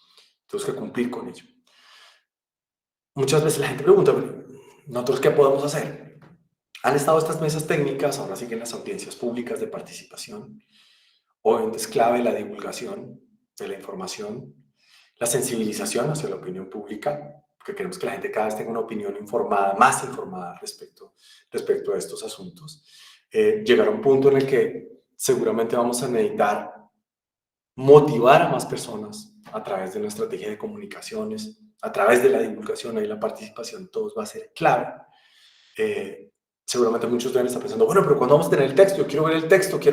tenemos que cumplir con ello. Muchas veces la gente pregunta, ¿nosotros qué podemos hacer? Han estado estas mesas técnicas, ahora siguen las audiencias públicas de participación. Obviamente es clave la divulgación de la información, la sensibilización hacia la opinión pública, porque queremos que la gente cada vez tenga una opinión informada, más informada respecto a estos asuntos. Llegar a un punto en el que seguramente vamos a necesitar motivar a más personas a través de una estrategia de comunicaciones, a través de la divulgación y la participación, todos va a ser clave. Seguramente muchos deben estar pensando, bueno, pero ¿cuándo vamos a tener el texto? Yo quiero ver el texto, ¿Qué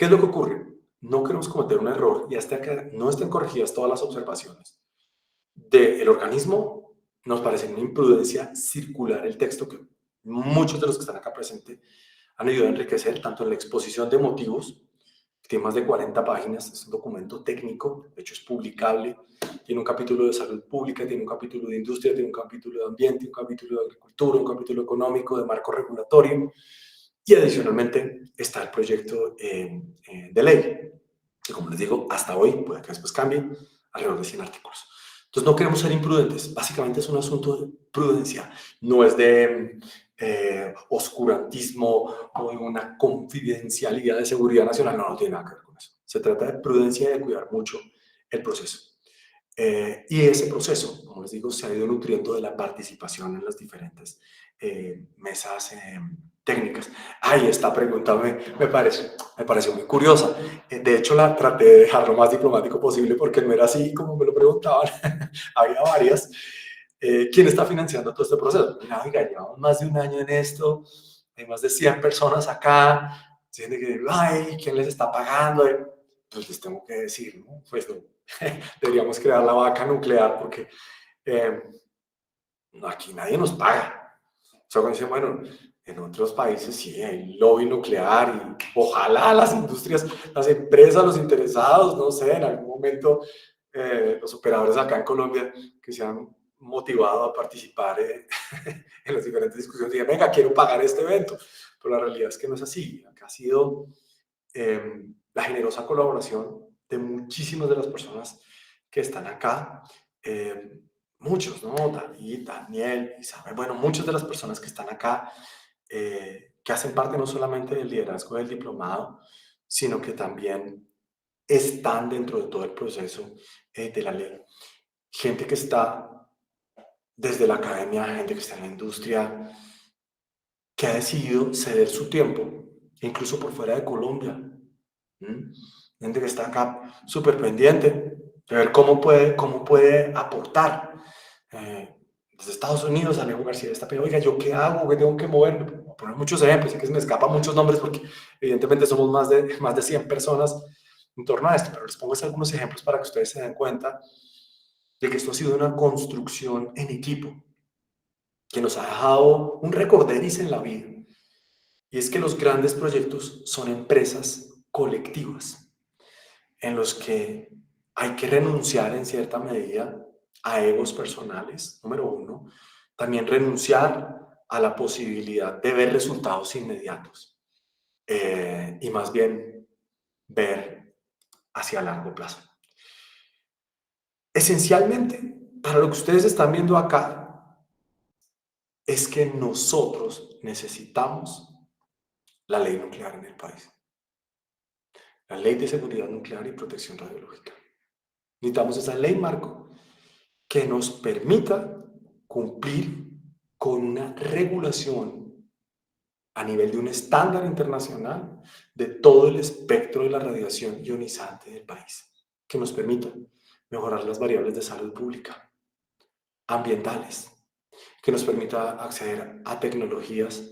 es lo que ocurre? No queremos cometer un error y hasta que no estén corregidas todas las observaciones del organismo, nos parece una imprudencia circular el texto que muchos de los que están acá presentes han ayudado a enriquecer, tanto en la exposición de motivos, que tiene más de 40 páginas, es un documento técnico, de hecho es publicable, tiene un capítulo de salud pública, tiene un capítulo de industria, tiene un capítulo de ambiente, un capítulo de agricultura, un capítulo económico, de marco regulatorio, y adicionalmente está el proyecto de ley, que como les digo, hasta hoy, puede que después cambie, alrededor de 100 artículos. Entonces no queremos ser imprudentes, básicamente es un asunto de prudencia, no es de oscurantismo o de una confidencialidad de seguridad nacional, no tiene nada que ver con eso. Se trata de prudencia y de cuidar mucho el proceso. Y ese proceso, como les digo, se ha ido nutriendo de la participación en las diferentes mesas técnicas. Ay, esta pregunta me pareció muy curiosa. De hecho, la traté de dejar lo más diplomático posible porque no era así como me lo preguntaban. Había varias. ¿Quién está financiando todo este proceso? Oiga, llevamos más de un año en esto, hay más de 100 personas acá. Gente que, ay, ¿quién les está pagando? Pues les tengo que decir, ¿no? Pues no. Deberíamos crear la vaca nuclear porque aquí nadie nos paga. O sea, cuando dicen, bueno, en otros países sí hay lobby nuclear y ojalá las industrias, las empresas, los interesados, no sé, en algún momento los operadores acá en Colombia que se han motivado a participar en las diferentes discusiones, digan, venga, quiero pagar este evento. Pero la realidad es que no es así. Acá ha sido la generosa colaboración de muchísimas de las personas que están acá, muchos, ¿no? David, Daniel, Isabel, bueno, muchas de las personas que están acá que hacen parte no solamente del liderazgo del diplomado, sino que también están dentro de todo el proceso de la ley. Gente que está desde la academia, gente que está en la industria, que ha decidido ceder su tiempo, incluso por fuera de Colombia. Gente que está acá súper pendiente de ver cómo puede aportar. Desde Estados Unidos, Alejo García está pidiendo, oiga, ¿yo qué hago? ¿Qué tengo que moverme? Voy a poner muchos ejemplos, sé que se me escapan muchos nombres porque evidentemente somos más de 100 personas en torno a esto, pero les pongo algunos ejemplos para que ustedes se den cuenta de que esto ha sido una construcción en equipo que nos ha dejado un recorderis en la vida. Y es que los grandes proyectos son empresas colectivas en los que hay que renunciar en cierta medida a egos personales, número uno. También renunciar a la posibilidad de ver resultados inmediatos y más bien ver hacia largo plazo. Esencialmente, para lo que ustedes están viendo acá, es que nosotros necesitamos la ley nuclear en el país. La ley de seguridad nuclear y protección radiológica. Necesitamos esa ley marco que nos permita cumplir con una regulación a nivel de un estándar internacional de todo el espectro de la radiación ionizante del país, que nos permita mejorar las variables de salud pública, ambientales, que nos permita acceder a tecnologías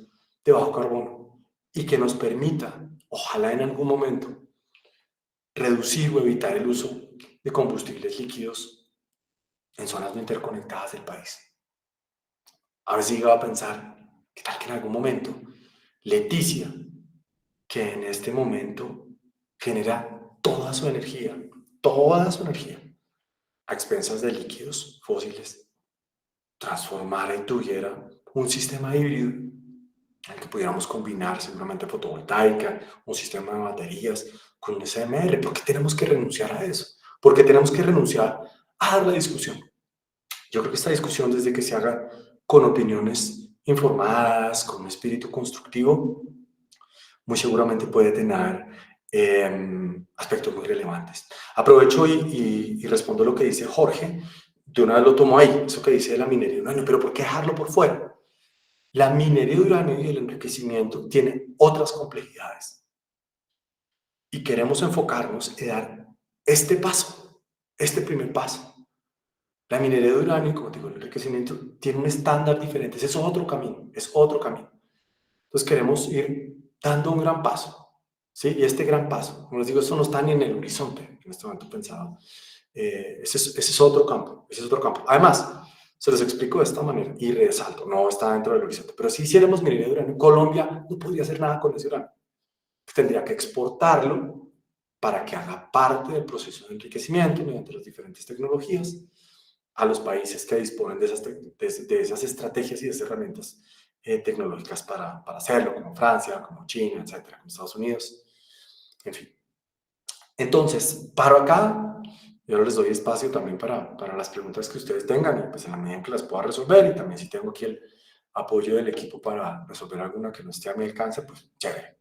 de bajo carbono y que nos permita, ojalá en algún momento, reducir o evitar el uso de combustibles líquidos en zonas no interconectadas del país. A veces llegaba a pensar, ¿qué tal que en algún momento Leticia, que en este momento genera toda su energía, a expensas de líquidos fósiles, transformara y tuviera un sistema híbrido en el que pudiéramos combinar seguramente fotovoltaica, un sistema de baterías con un SMR? ¿Por qué tenemos que renunciar a eso? ¿Por qué tenemos que renunciar a dar la discusión? Yo creo que esta discusión, desde que se haga con opiniones informadas, con un espíritu constructivo, muy seguramente puede tener aspectos muy relevantes. Aprovecho y respondo lo que dice Jorge. De una vez lo tomo ahí, eso que dice de la minería de uranio, pero ¿por qué dejarlo por fuera? La minería de uranio y el enriquecimiento tiene otras complejidades. Y queremos enfocarnos en dar este paso, este primer paso. La minería de uranio, como digo, el enriquecimiento tiene un estándar diferente. Ese es otro camino, es otro camino. Entonces queremos ir dando un gran paso, ¿sí? Y este gran paso, como les digo, eso no está ni en el horizonte, en este momento pensado. Ese es otro campo, ese es otro campo. Además, se los explico de esta manera y resalto, no está dentro del horizonte, pero si hiciéramos minería de uranio, Colombia no podría hacer nada con ese uranio. Tendría que exportarlo para que haga parte del proceso de enriquecimiento mediante las diferentes tecnologías a los países que disponen de esas estrategias y de esas herramientas tecnológicas para hacerlo, como Francia, como China, etcétera, como Estados Unidos, en fin. Entonces, paro acá, yo ahora les doy espacio también para las preguntas que ustedes tengan y pues en la medida en que las pueda resolver, y también si tengo aquí el apoyo del equipo para resolver alguna que no esté a mi alcance, pues chévere.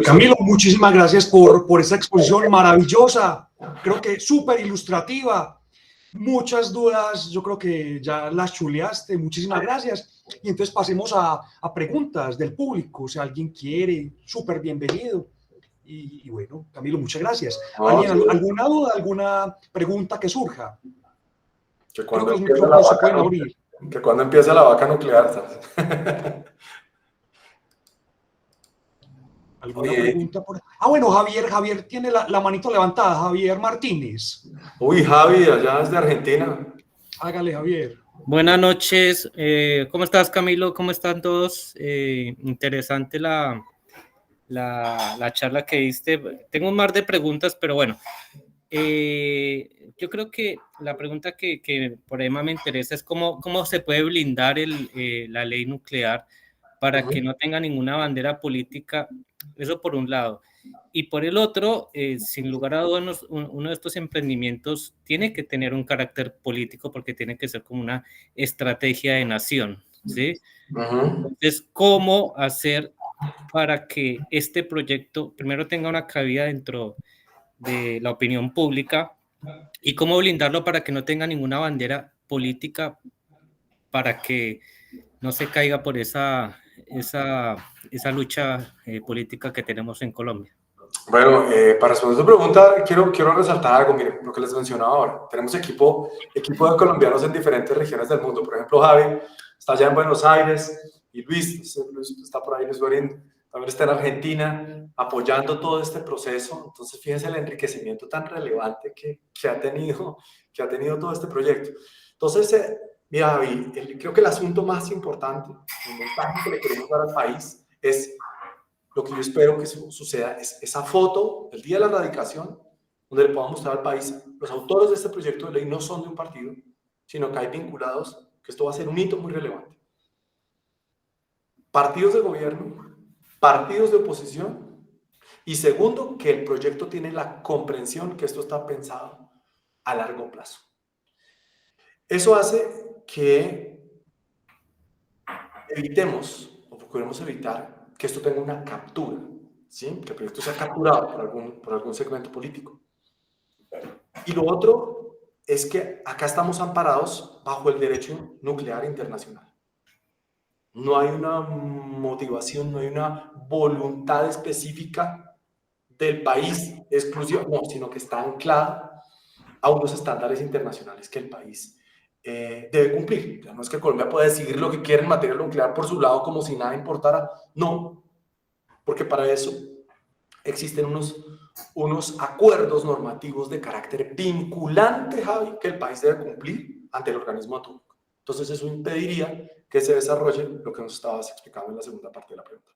Camilo, muchísimas gracias por esta exposición maravillosa, creo que súper ilustrativa, muchas dudas, yo creo que ya las chuleaste, muchísimas gracias. Y entonces pasemos a preguntas del público, si alguien quiere, súper bienvenido. Y bueno, Camilo, muchas gracias. ¿Alguien, alguna duda, alguna pregunta que surja? Que cuando creo que los micrófonos se pueden abrir. Que cuando empieza la vaca nuclear, ¿sabes? ¿Alguna pregunta por...? Ah, bueno, Javier tiene la manito levantada, Javier Martínez. Uy, Javi, allá desde Argentina. Hágale, Javier. Buenas noches, ¿cómo estás, Camilo? ¿Cómo están todos? Interesante la charla que diste. Tengo un mar de preguntas, pero bueno, yo creo que la pregunta que por ahí más me interesa es cómo se puede blindar la ley nuclear para que no tenga ninguna bandera política, eso por un lado. Y por el otro, sin lugar a dudas, uno de estos emprendimientos tiene que tener un carácter político porque tiene que ser como una estrategia de nación. ¿sí? Ujú. Entonces, ¿cómo hacer para que este proyecto primero tenga una cabida dentro de la opinión pública y cómo blindarlo para que no tenga ninguna bandera política, para que no se caiga por esa lucha política que tenemos en Colombia? Bueno, para responder tu pregunta, quiero resaltar algo, miren, lo que les mencionaba ahora. Tenemos equipo de colombianos en diferentes regiones del mundo. Por ejemplo, Javi está allá en Buenos Aires y Luis está por ahí, Luis Guarín, también está en Argentina, apoyando todo este proceso. Entonces, fíjense el enriquecimiento tan relevante que ha tenido todo este proyecto. Entonces, mira, Javi, creo que el asunto más importante, el mensaje que le queremos dar al país es lo que yo espero que suceda es esa foto el día de la radicación, donde le podamos mostrar al país, los autores de este proyecto de ley no son de un partido, sino que hay vinculados, que esto va a ser un hito muy relevante. Partidos de gobierno, partidos de oposición, y segundo, que el proyecto tiene la comprensión que esto está pensado a largo plazo. Eso hace que evitemos, o procuremos evitar, que esto tenga una captura, ¿sí? Que el proyecto sea capturado por algún segmento político. Y lo otro es que acá estamos amparados bajo el derecho nuclear internacional. No hay una motivación, no hay una voluntad específica del país exclusiva, no, sino que está anclada a unos estándares internacionales que el país debe cumplir. No es que Colombia pueda decidir lo que quiere en materia nuclear por su lado como si nada importara. No, porque para eso existen unos acuerdos normativos de carácter vinculante, Javi, que el país debe cumplir ante el organismo atómico. Entonces eso impediría que se desarrolle lo que nos estabas explicando en la segunda parte de la pregunta.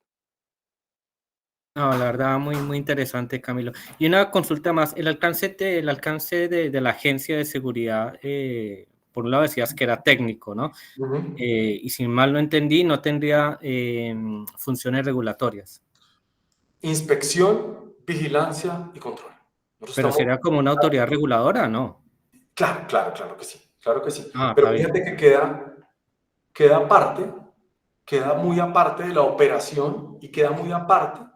No, la verdad, muy, muy interesante, Camilo. Y una consulta más, el alcance de la Agencia de Seguridad, por un lado decías que era técnico, ¿no? Uh-huh. Y si mal no entendí, no tendría funciones regulatorias. Inspección, vigilancia y control. Pero sería como una autoridad reguladora, ¿no? Claro que sí, claro que sí. Ah, Pero está bien. fíjate que queda muy aparte de la operación y queda muy aparte de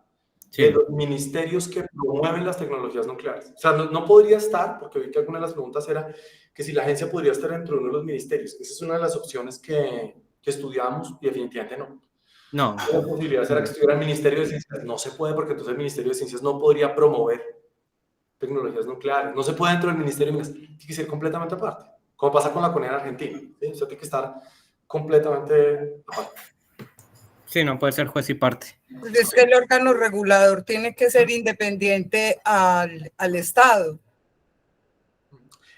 Sí. los ministerios que promueven las tecnologías nucleares. O sea, no podría estar, porque vi que alguna de las preguntas era que si la agencia podría estar dentro de uno de los ministerios. Esa es una de las opciones que estudiamos y definitivamente no. No. La posibilidad era que estuviera el Ministerio de Ciencias. No se puede porque entonces el Ministerio de Ciencias no podría promover tecnologías nucleares. No se puede dentro del Ministerio de Ciencias. Tiene que ser completamente aparte. Como pasa con la CONEA en Argentina. ¿Sí? O sea, tiene que estar completamente aparte. Sí, no puede ser juez y parte. Es que el órgano regulador tiene que ser independiente al Estado.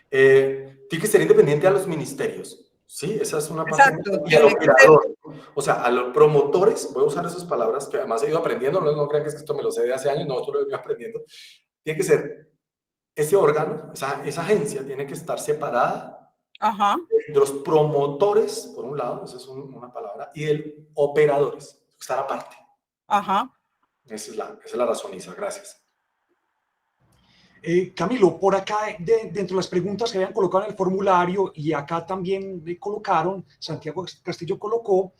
Tiene que ser independiente a los ministerios. Sí, esa es una parte. Exacto. Y al operador. O sea, a los promotores, voy a usar esas palabras que además he ido aprendiendo, no crean que esto me lo sé de hace años, no, esto lo he ido aprendiendo. Tiene que ser ese órgano, esa agencia tiene que estar separada. Ajá. De los promotores, por un lado, esa es una palabra, y de operadores, estar aparte. Ajá. Esa es la razón, Isa, gracias. Camilo, por acá, dentro de las preguntas que habían colocado en el formulario y acá también colocaron, Santiago Castillo colocó,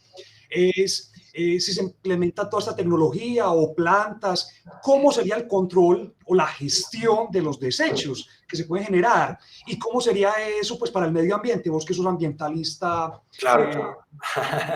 es si se implementa toda esta tecnología o plantas, ¿cómo sería el control o la gestión de los desechos que se pueden generar? ¿Y cómo sería eso pues, para el medio ambiente? Vos que sos ambientalista. Claro.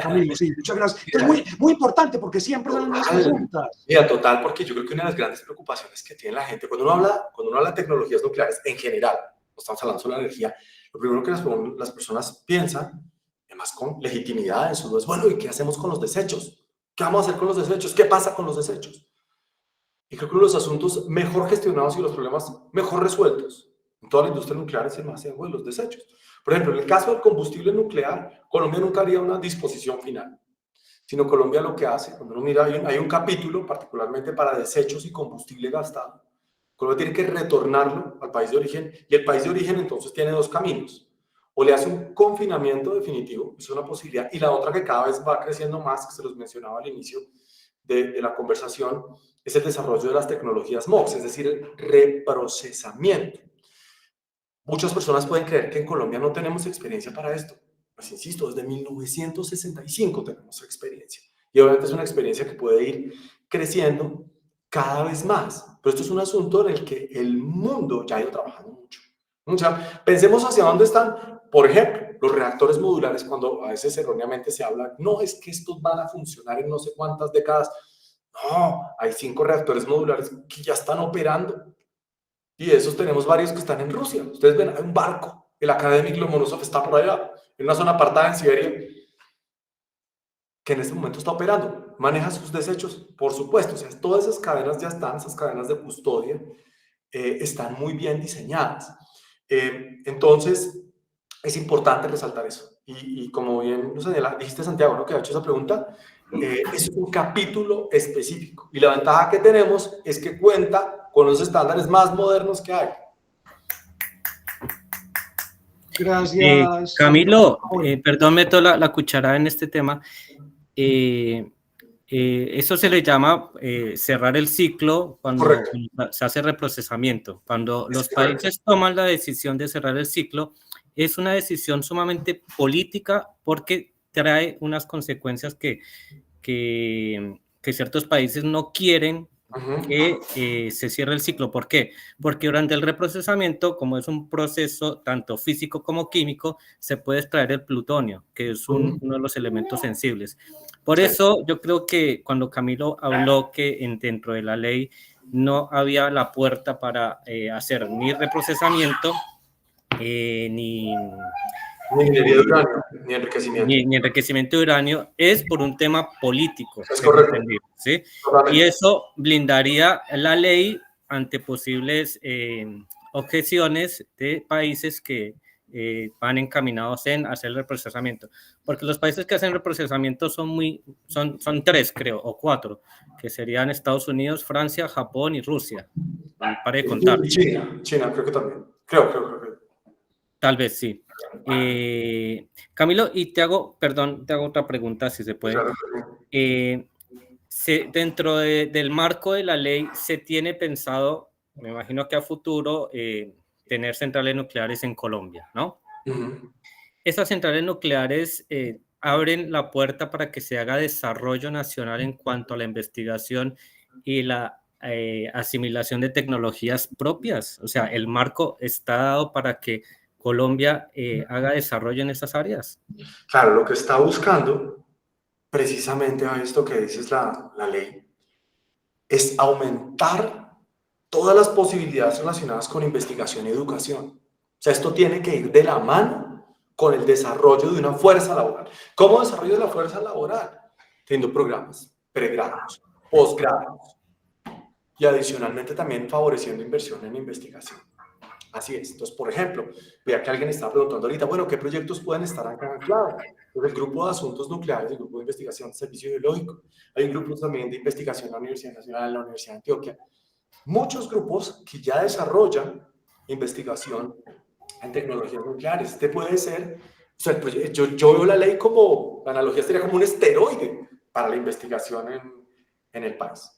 Camilo, sí, muchas gracias. Es muy, muy importante porque siempre salen las preguntas. Mira, total, porque yo creo que una de las grandes preocupaciones que tiene la gente, cuando uno habla de tecnologías nucleares en general, no estamos hablando solo de energía, lo primero que las personas piensan, además con legitimidad en su duda, es, bueno, ¿y qué hacemos con los desechos? ¿Qué vamos a hacer con los desechos? ¿Qué pasa con los desechos? Y creo que uno de los asuntos mejor gestionados y los problemas mejor resueltos en toda la industria nuclear es el manejo de los desechos. Por ejemplo, en el caso del combustible nuclear, Colombia nunca haría una disposición final, sino Colombia lo que hace, cuando uno mira, hay un capítulo particularmente para desechos y combustible gastado. Colombia tiene que retornarlo al país de origen y el país de origen entonces tiene dos caminos. O le hace un confinamiento definitivo, es una posibilidad, y la otra que cada vez va creciendo más, que se los mencionaba al inicio de la conversación, es el desarrollo de las tecnologías MOX, es decir, el reprocesamiento. Muchas personas pueden creer que en Colombia no tenemos experiencia para esto. pues insisto, desde 1965 tenemos experiencia. Y obviamente es una experiencia que puede ir creciendo cada vez más. Pero esto es un asunto en el que el mundo ya ha ido trabajando mucho. O sea, pensemos hacia dónde están, por ejemplo, los reactores modulares, cuando a veces erróneamente se habla, no, es que estos van a funcionar en no sé cuántas décadas. No, hay 5 reactores modulares que ya están operando. Y de esos tenemos varios que están en Rusia. Ustedes ven, hay un barco, el Akademik Lomonosov está por allá, en una zona apartada en Siberia, que en este momento está operando. Maneja sus desechos, por supuesto. O sea, todas esas cadenas ya están, esas cadenas de custodia, están muy bien diseñadas. Entonces, es importante resaltar eso. Y como bien dijiste, Santiago, ¿no?, que ha hecho esa pregunta, es un capítulo específico. Y la ventaja que tenemos es que cuenta con los estándares más modernos que hay. Gracias. Camilo, perdón, meto la cucharada en este tema. Eso se le llama cerrar el ciclo cuando se hace reprocesamiento. Cuando los países toman la decisión de cerrar el ciclo, es una decisión sumamente política porque trae unas consecuencias que ciertos países no quieren que se cierre el ciclo. ¿Por qué? Porque durante el reprocesamiento, como es un proceso tanto físico como químico, se puede extraer el plutonio, que es uno de los elementos sensibles. Por eso yo creo que cuando Camilo habló que dentro de la ley no había la puerta para hacer ni reprocesamiento, ni minería de uranio, ni enriquecimiento. Ni enriquecimiento de uranio, es por un tema político. Es correcto. ¿Sí? Y eso blindaría la ley ante posibles objeciones de países que van encaminados en hacer el reprocesamiento. Porque los países que hacen reprocesamiento son 3, creo, o 4, que serían Estados Unidos, Francia, Japón y Rusia. Para de contar. China, creo que también. Creo. Tal vez sí. Camilo, y te hago otra pregunta, si se puede. Dentro del marco de la ley, ¿se tiene pensado, me imagino que a futuro, tener centrales nucleares en Colombia, ¿no? Esas centrales nucleares abren la puerta para que se haga desarrollo nacional en cuanto a la investigación y la asimilación de tecnologías propias. O sea, el marco está dado para que Colombia haga desarrollo en esas áreas. Claro, lo que está buscando, precisamente a esto que dices la ley, es aumentar todas las posibilidades relacionadas con investigación y educación. O sea, esto tiene que ir de la mano con el desarrollo de una fuerza laboral. ¿Cómo desarrollo la fuerza laboral? Teniendo programas, pregrados, posgrados y adicionalmente también favoreciendo inversión en investigación. Así es. Entonces, por ejemplo, vea que alguien está preguntando ahorita, bueno, ¿qué proyectos pueden estar acá anclados? El grupo de asuntos nucleares, el grupo de investigación de servicio biológico. Hay un grupo también de investigación en la Universidad Nacional, en la Universidad de Antioquia. Muchos grupos que ya desarrollan investigación en tecnologías nucleares. Este puede ser, o sea, yo veo la ley como, la analogía sería como un esteroide para la investigación en el país.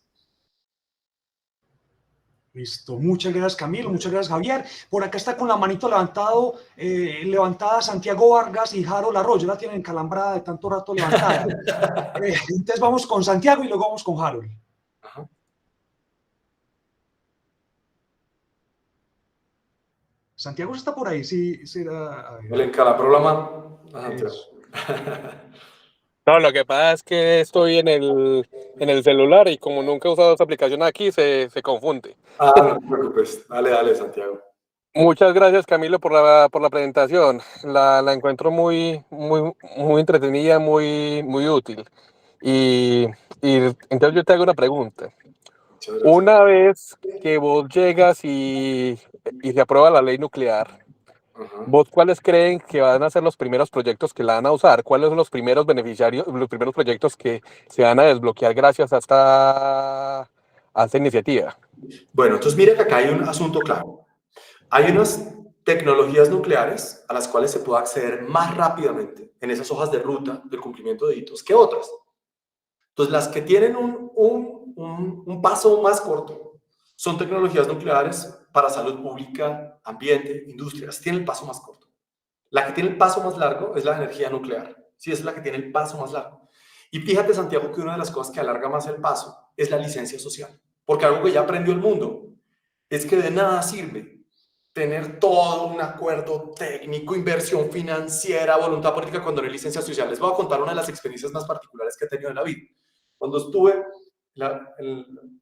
Listo, muchas gracias Camilo, muchas gracias Javier. Por acá está con la manito levantada Santiago Vargas y Harold Arroyo, la tienen encalambrada de tanto rato levantada. Entonces vamos con Santiago y luego vamos con Harold. Ajá. Santiago está por ahí, sí, será. Le encalabró la mano. No, lo que pasa es que estoy en el celular y como nunca he usado esa aplicación aquí, se confunde. No te preocupes. Dale, Santiago. Muchas gracias, Camilo, por la presentación. La encuentro muy entretenida, muy útil. Y entonces yo te hago una pregunta. Una vez que vos llegas y se aprueba la ley nuclear, ¿vos cuáles creen que van a ser los primeros proyectos que la van a usar? ¿Cuáles son los primeros beneficiarios, los primeros proyectos que se van a desbloquear gracias a esta iniciativa? Bueno, entonces mire que acá hay un asunto claro. Hay unas tecnologías nucleares a las cuales se puede acceder más rápidamente en esas hojas de ruta del cumplimiento de hitos que otras. Entonces, las que tienen un paso más corto son tecnologías nucleares para salud pública, ambiente, industrias. Tienen el paso más corto. La que tiene el paso más largo es la energía nuclear. Sí, es la que tiene el paso más largo. Y fíjate, Santiago, que una de las cosas que alarga más el paso es la licencia social. Porque algo que ya aprendió el mundo es que de nada sirve tener todo un acuerdo técnico, inversión financiera, voluntad política cuando no hay licencia social. Les voy a contar una de las experiencias más particulares que he tenido en la vida. Cuando estuve la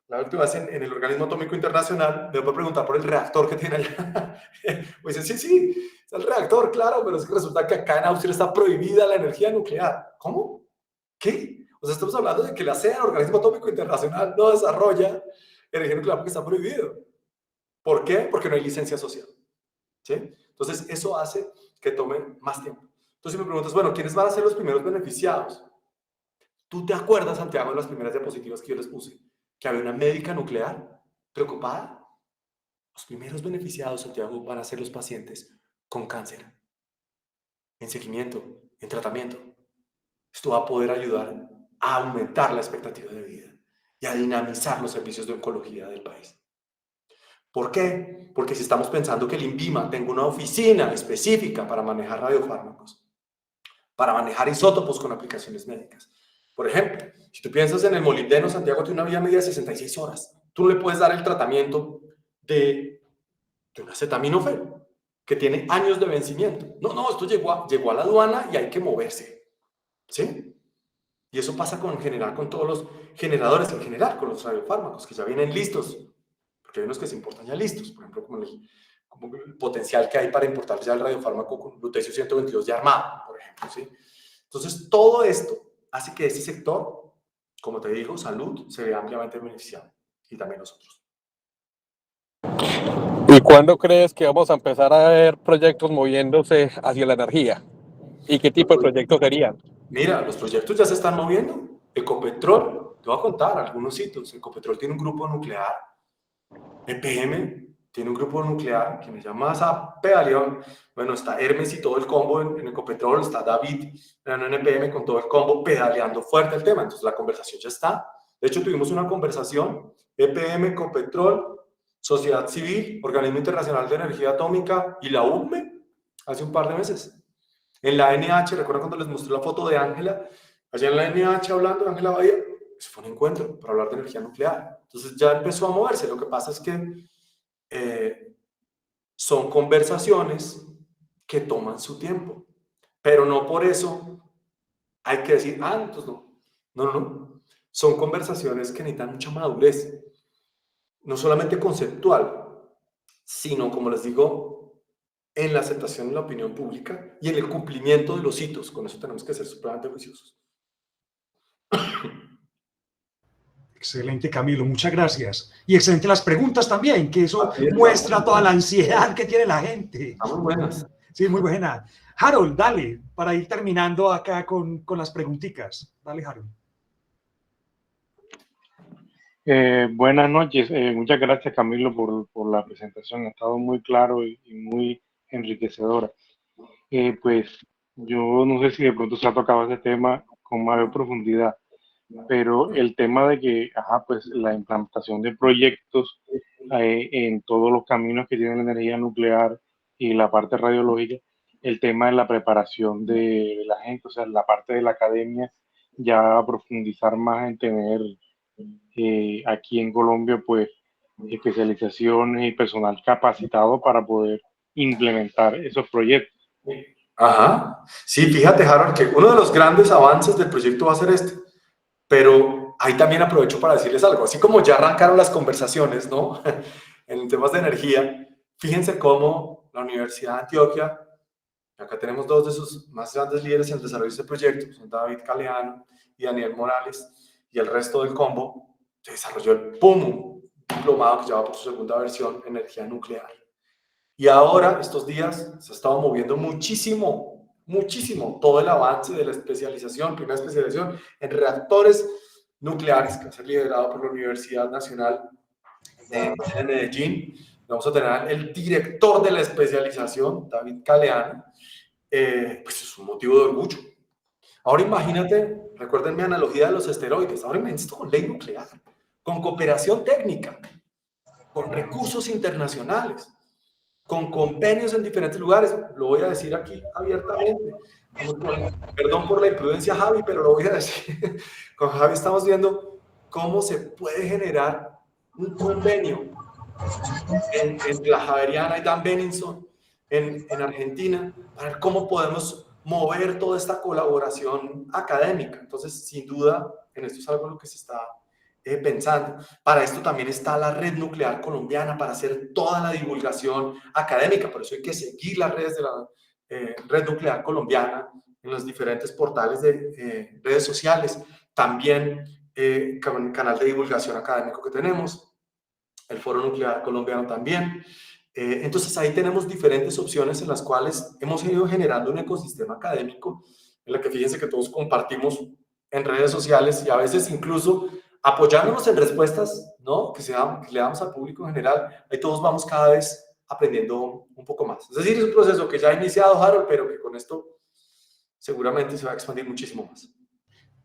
última vez en el Organismo Atómico Internacional, me voy a preguntar por el reactor que tiene allá. Pues dicen, sí, es el reactor, claro, pero es que resulta que acá en Austria está prohibida la energía nuclear. ¿Cómo? ¿Qué? O sea, estamos hablando de que la CEA, el Organismo Atómico Internacional, no desarrolla energía nuclear porque está prohibido. ¿Por qué? Porque no hay licencia social. ¿Sí? Entonces, eso hace que tome más tiempo. Entonces, si me preguntas, bueno, ¿quiénes van a ser los primeros beneficiados? ¿Tú te acuerdas, Santiago, de las primeras diapositivas que yo les puse? Que había una médica nuclear preocupada. Los primeros beneficiados, Santiago, van a ser los pacientes con cáncer, en seguimiento, en tratamiento. Esto va a poder ayudar a aumentar la expectativa de vida y a dinamizar los servicios de oncología del país. ¿Por qué? Porque si estamos pensando que el INVIMA tenga una oficina específica para manejar radiofármacos, para manejar isótopos con aplicaciones médicas. Por ejemplo, si tú piensas en el molibdeno, Santiago tiene una vida media de 66 horas. Tú no le puedes dar el tratamiento de un acetaminofén, que tiene años de vencimiento. No, esto llegó a la aduana y hay que moverse. ¿Sí? Y eso pasa con todos los generadores en general, con los radiofármacos, que ya vienen listos. Porque hay unos que se importan ya listos, por ejemplo, como el potencial que hay para importar ya el radiofármaco con lutecio 122 ya armado, por ejemplo, ¿sí? Entonces, todo esto hace que este sector, como te digo, salud, se vea ampliamente beneficiado, y también nosotros. ¿Y cuándo crees que vamos a empezar a ver proyectos moviéndose hacia la energía? ¿Y qué tipo de proyectos serían? Mira, los proyectos ya se están moviendo. Ecopetrol, te voy a contar algunos hitos. Ecopetrol tiene un grupo nuclear. EPM tiene un grupo nuclear que me llama a pedaleón. Bueno, está Hermes y todo el combo en Ecopetrol, está David en EPM con todo el combo pedaleando fuerte el tema. Entonces la conversación ya está. De hecho, tuvimos una conversación, EPM, Ecopetrol, Sociedad Civil, Organismo Internacional de Energía Atómica y la UCME hace un par de meses. En la NH, ¿recuerdan cuando les mostré la foto de Ángela? Allá en la NH hablando de Ángela Bahía, eso fue un encuentro para hablar de energía nuclear. Entonces ya empezó a moverse. Lo que pasa es que son conversaciones que toman su tiempo. Pero no por eso hay que decir, entonces no. No. Son conversaciones que necesitan mucha madurez. No solamente conceptual, sino, como les digo, en la aceptación en la opinión pública y en el cumplimiento de los hitos. Con eso tenemos que ser supremamente juiciosos. Excelente, Camilo, muchas gracias. Y excelente las preguntas también, que eso muestra toda la ansiedad que tiene la gente. Están muy buenas. Sí, muy buena. Harold, dale, para ir terminando acá con las preguntitas. Dale, Harold. Buenas noches. Muchas gracias, Camilo, por la presentación. Ha estado muy claro y muy enriquecedora. Pues yo no sé si de pronto se ha tocado ese tema con mayor profundidad, pero el tema de que, pues la implantación de proyectos en todos los caminos que tiene la energía nuclear y la parte radiológica, el tema de la preparación de la gente, o sea, la parte de la academia, ya profundizar más en tener aquí en Colombia, pues, especializaciones y personal capacitado para poder implementar esos proyectos. Sí, fíjate, Harold, que uno de los grandes avances del proyecto va a ser este. Pero ahí también aprovecho para decirles algo. Así como ya arrancaron las conversaciones, ¿no? En temas de energía, fíjense cómo la Universidad de Antioquia, acá tenemos dos de sus más grandes líderes en el desarrollo de este proyecto, son David Caleano y Daniel Morales, y el resto del combo, se desarrolló el PUMU, diplomado que ya va por su segunda versión, energía nuclear. Y ahora, estos días, se ha estado moviendo muchísimo todo el avance de la especialización, primera especialización en reactores nucleares, que va a ser liderado por la Universidad Nacional de Medellín. Vamos a tener el director de la especialización, David Caleano. Pues es un motivo de orgullo. Ahora imagínate, recuerden mi analogía de los esteroides, ahora imagínate esto con ley nuclear, con cooperación técnica, con recursos internacionales, con convenios en diferentes lugares. Lo voy a decir aquí abiertamente. Perdón por la imprudencia, Javi, pero lo voy a decir. Con Javi estamos viendo cómo se puede generar un convenio entre la Javeriana y Dan Benningson en Argentina, para ver cómo podemos mover toda esta colaboración académica. Entonces, sin duda, en esto es algo en lo que se está pensando. Para esto también está la Red Nuclear Colombiana, para hacer toda la divulgación académica. Por eso hay que seguir las redes de la Red Nuclear Colombiana en los diferentes portales de redes sociales. También con el canal de divulgación académico que tenemos, el Foro Nuclear Colombiano también. Entonces ahí tenemos diferentes opciones en las cuales hemos ido generando un ecosistema académico en la que fíjense que todos compartimos en redes sociales y a veces incluso apoyándonos en respuestas, ¿no? que le damos al público en general. Ahí todos vamos cada vez aprendiendo un poco más. Es decir, es un proceso que ya ha iniciado, Harold, pero que con esto seguramente se va a expandir muchísimo más.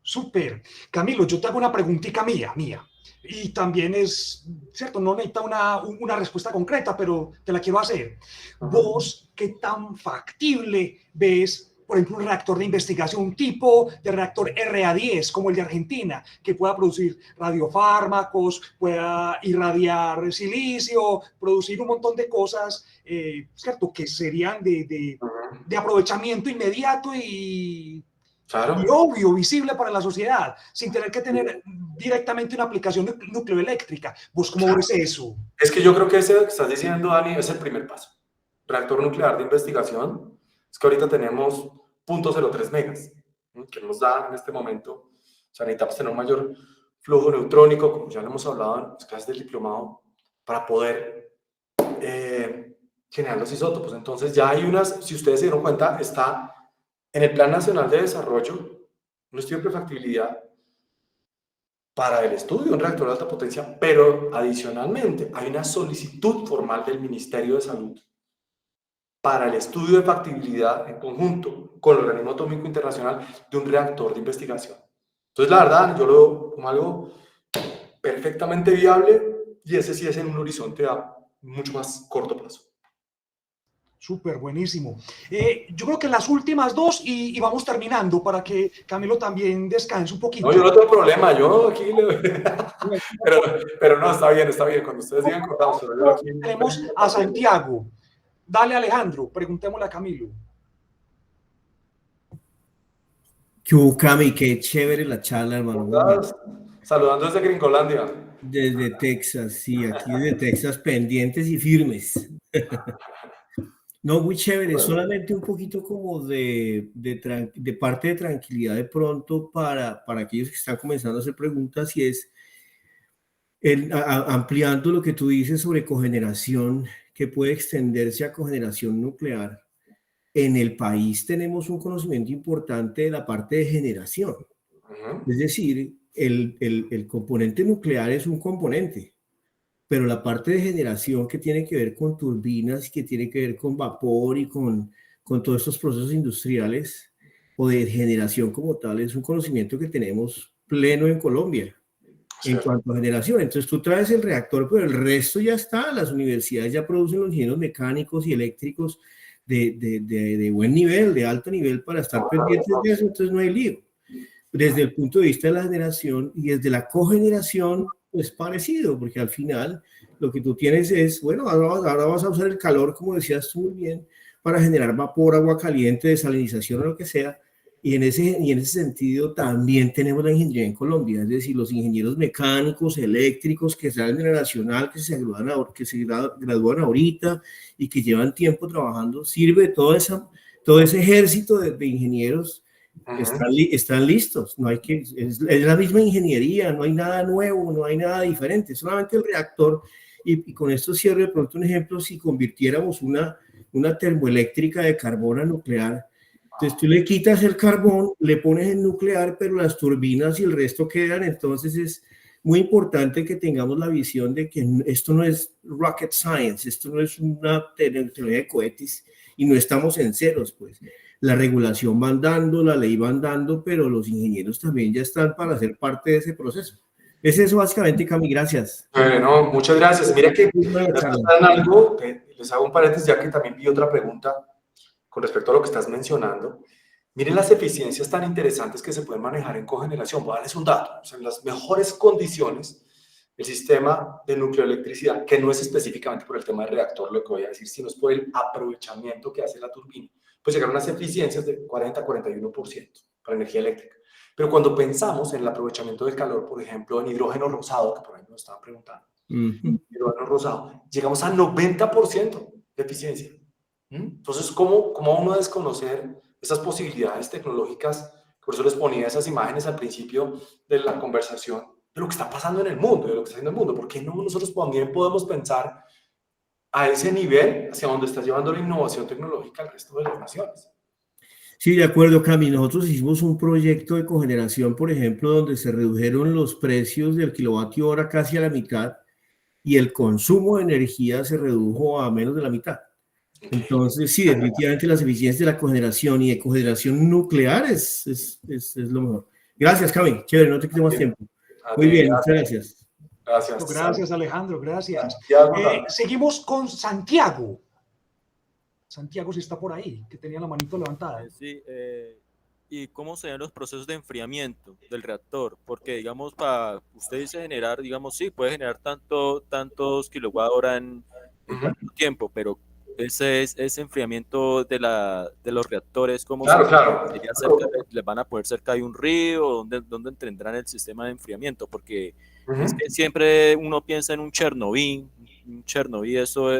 Súper. Camilo, yo te hago una preguntita mía. Y también es, cierto, no necesita una respuesta concreta, pero te la quiero hacer. ¿Vos qué tan factible ves, por ejemplo, un reactor de investigación, un tipo de reactor RA10 como el de Argentina, que pueda producir radiofármacos, pueda irradiar silicio, producir un montón de cosas, cierto, que serían de aprovechamiento inmediato y... Claro. Y obvio, visible para la sociedad, sin tener que tener directamente una aplicación nucleoeléctrica? ¿Vos cómo ves eso? Es que yo creo que ese que estás diciendo, Dani, es el primer paso. Reactor nuclear de investigación, es que ahorita tenemos 0.03 megas, que nos da en este momento. O sea, necesitamos tener un mayor flujo neutrónico, como ya lo hemos hablado en las clases del diplomado, para poder generar los isótopos. Entonces ya hay unas, si ustedes se dieron cuenta, está en el Plan Nacional de Desarrollo, un estudio de prefactibilidad para el estudio de un reactor de alta potencia, pero adicionalmente hay una solicitud formal del Ministerio de Salud para el estudio de factibilidad en conjunto con el Organismo Atómico Internacional de un reactor de investigación. Entonces, la verdad, yo lo veo como algo perfectamente viable y ese sí es en un horizonte a mucho más corto plazo. Súper, buenísimo. Yo creo que las últimas dos y vamos terminando para que Camilo también descanse un poquito. No, yo no tengo problema, yo aquí pero no, está bien, cuando ustedes digan cortamos. Pero yo aquí... Tenemos a Santiago. Dale, Alejandro, preguntémosle a Camilo. Cami, qué chévere la charla, hermano. Saludando desde Gringolandia. Desde Texas, sí, aquí desde Texas, pendientes y firmes. No, muy chévere, solamente un poquito como de parte de tranquilidad de pronto para aquellos que están comenzando a hacer preguntas, y es ampliando lo que tú dices sobre cogeneración, que puede extenderse a cogeneración nuclear. En el país tenemos un conocimiento importante de la parte de generación. Es decir, el componente nuclear es un componente, pero la parte de generación que tiene que ver con turbinas, que tiene que ver con vapor y con todos estos procesos industriales o de generación como tal, es un conocimiento que tenemos pleno en Colombia. En cuanto a generación, entonces tú traes el reactor, pero el resto ya está. Las universidades ya producen los ingenieros mecánicos y eléctricos de buen nivel, de alto nivel, para estar pendientes de eso, entonces no hay lío. Desde el punto de vista de la generación y desde la cogeneración, pues parecido, porque al final lo que tú tienes es, bueno, ahora vas a usar el calor, como decías tú muy bien, para generar vapor, agua caliente, desalinización o lo que sea. Y en ese sentido también tenemos la ingeniería en Colombia, es decir, los ingenieros mecánicos, eléctricos que salen de la Nacional, que se gradúan ahorita y que llevan tiempo trabajando, sirve todo ese ejército de ingenieros. Están listos, no hay que, es la misma ingeniería, no hay nada nuevo, no hay nada diferente, solamente el reactor. Y con esto cierro de pronto un ejemplo: si convirtiéramos una termoeléctrica de carbón a nuclear, entonces tú le quitas el carbón, le pones el nuclear, pero las turbinas y el resto quedan. Entonces es muy importante que tengamos la visión de que esto no es rocket science, esto no es una teoría de cohetes y no estamos en ceros, pues. La regulación va andando, la ley va andando, pero los ingenieros también ya están para ser parte de ese proceso. Es eso básicamente, Cami, gracias. Bueno, muchas gracias. Mira que en algo, les hago un paréntesis, ya que también vi otra pregunta con respecto a lo que estás mencionando. Miren las eficiencias tan interesantes que se pueden manejar en cogeneración. Voy a darles un dato. O sea, en las mejores condiciones, el sistema de nucleoelectricidad, que no es específicamente por el tema del reactor, lo que voy a decir, sino es por el aprovechamiento que hace la turbina, pues llegar a unas eficiencias de 40-41% para energía eléctrica. Pero cuando pensamos en el aprovechamiento del calor, por ejemplo, en hidrógeno rosado, que por ahí nos estaban preguntando, hidrógeno rosado, llegamos a 90% de eficiencia. Entonces, ¿cómo uno desconocer esas posibilidades tecnológicas? Por eso les ponía esas imágenes al principio de la conversación de lo que está pasando en el mundo, de lo que está haciendo el mundo. ¿Por qué no nosotros también podemos pensar a ese nivel hacia donde está llevando la innovación tecnológica al resto de las naciones? Sí, de acuerdo, Cami. Nosotros hicimos un proyecto de cogeneración, por ejemplo, donde se redujeron los precios del kilovatio hora casi a la mitad y el consumo de energía se redujo a menos de la mitad. Entonces, sí, definitivamente las eficiencias de la cogeneración y de cogeneración nuclear es lo mejor. Gracias, Cami. Chévere, no te quito más tiempo. Muy bien, muchas gracias. Gracias, Alejandro, gracias. Seguimos con Santiago. Santiago, si está por ahí, que tenía la manito levantada. Sí, ¿y cómo se ven los procesos de enfriamiento del reactor? Porque, digamos, para usted dice generar, digamos, sí, puede generar tantos kilowatt-hora en tanto tiempo, pero ese enfriamiento de los reactores, ¿cómo claro. les van a poner cerca de un río? ¿Dónde tendrán el sistema de enfriamiento? Porque es que siempre uno piensa en un Chernobyl, eso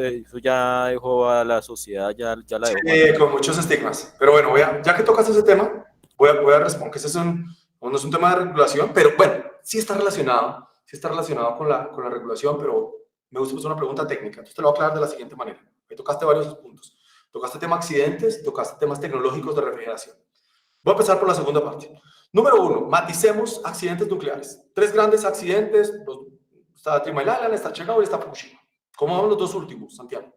ya dejó a la sociedad, ya la dejó. Sí, con muchos estigmas. Pero bueno, ya que tocas ese tema, voy a responder que ese no es un tema de regulación, pero bueno, sí está relacionado con la regulación, pero me gusta hacer una pregunta técnica. Entonces te lo voy a aclarar de la siguiente manera. Ahí tocaste varios puntos. Tocaste tema accidentes, tocaste temas tecnológicos de refrigeración. Voy a empezar por la segunda parte. Número 1, maticemos accidentes nucleares. 3 grandes accidentes, está Three Mile Island, está Chernobyl, está Fukushima. ¿Cómo van los 2 últimos, Santiago?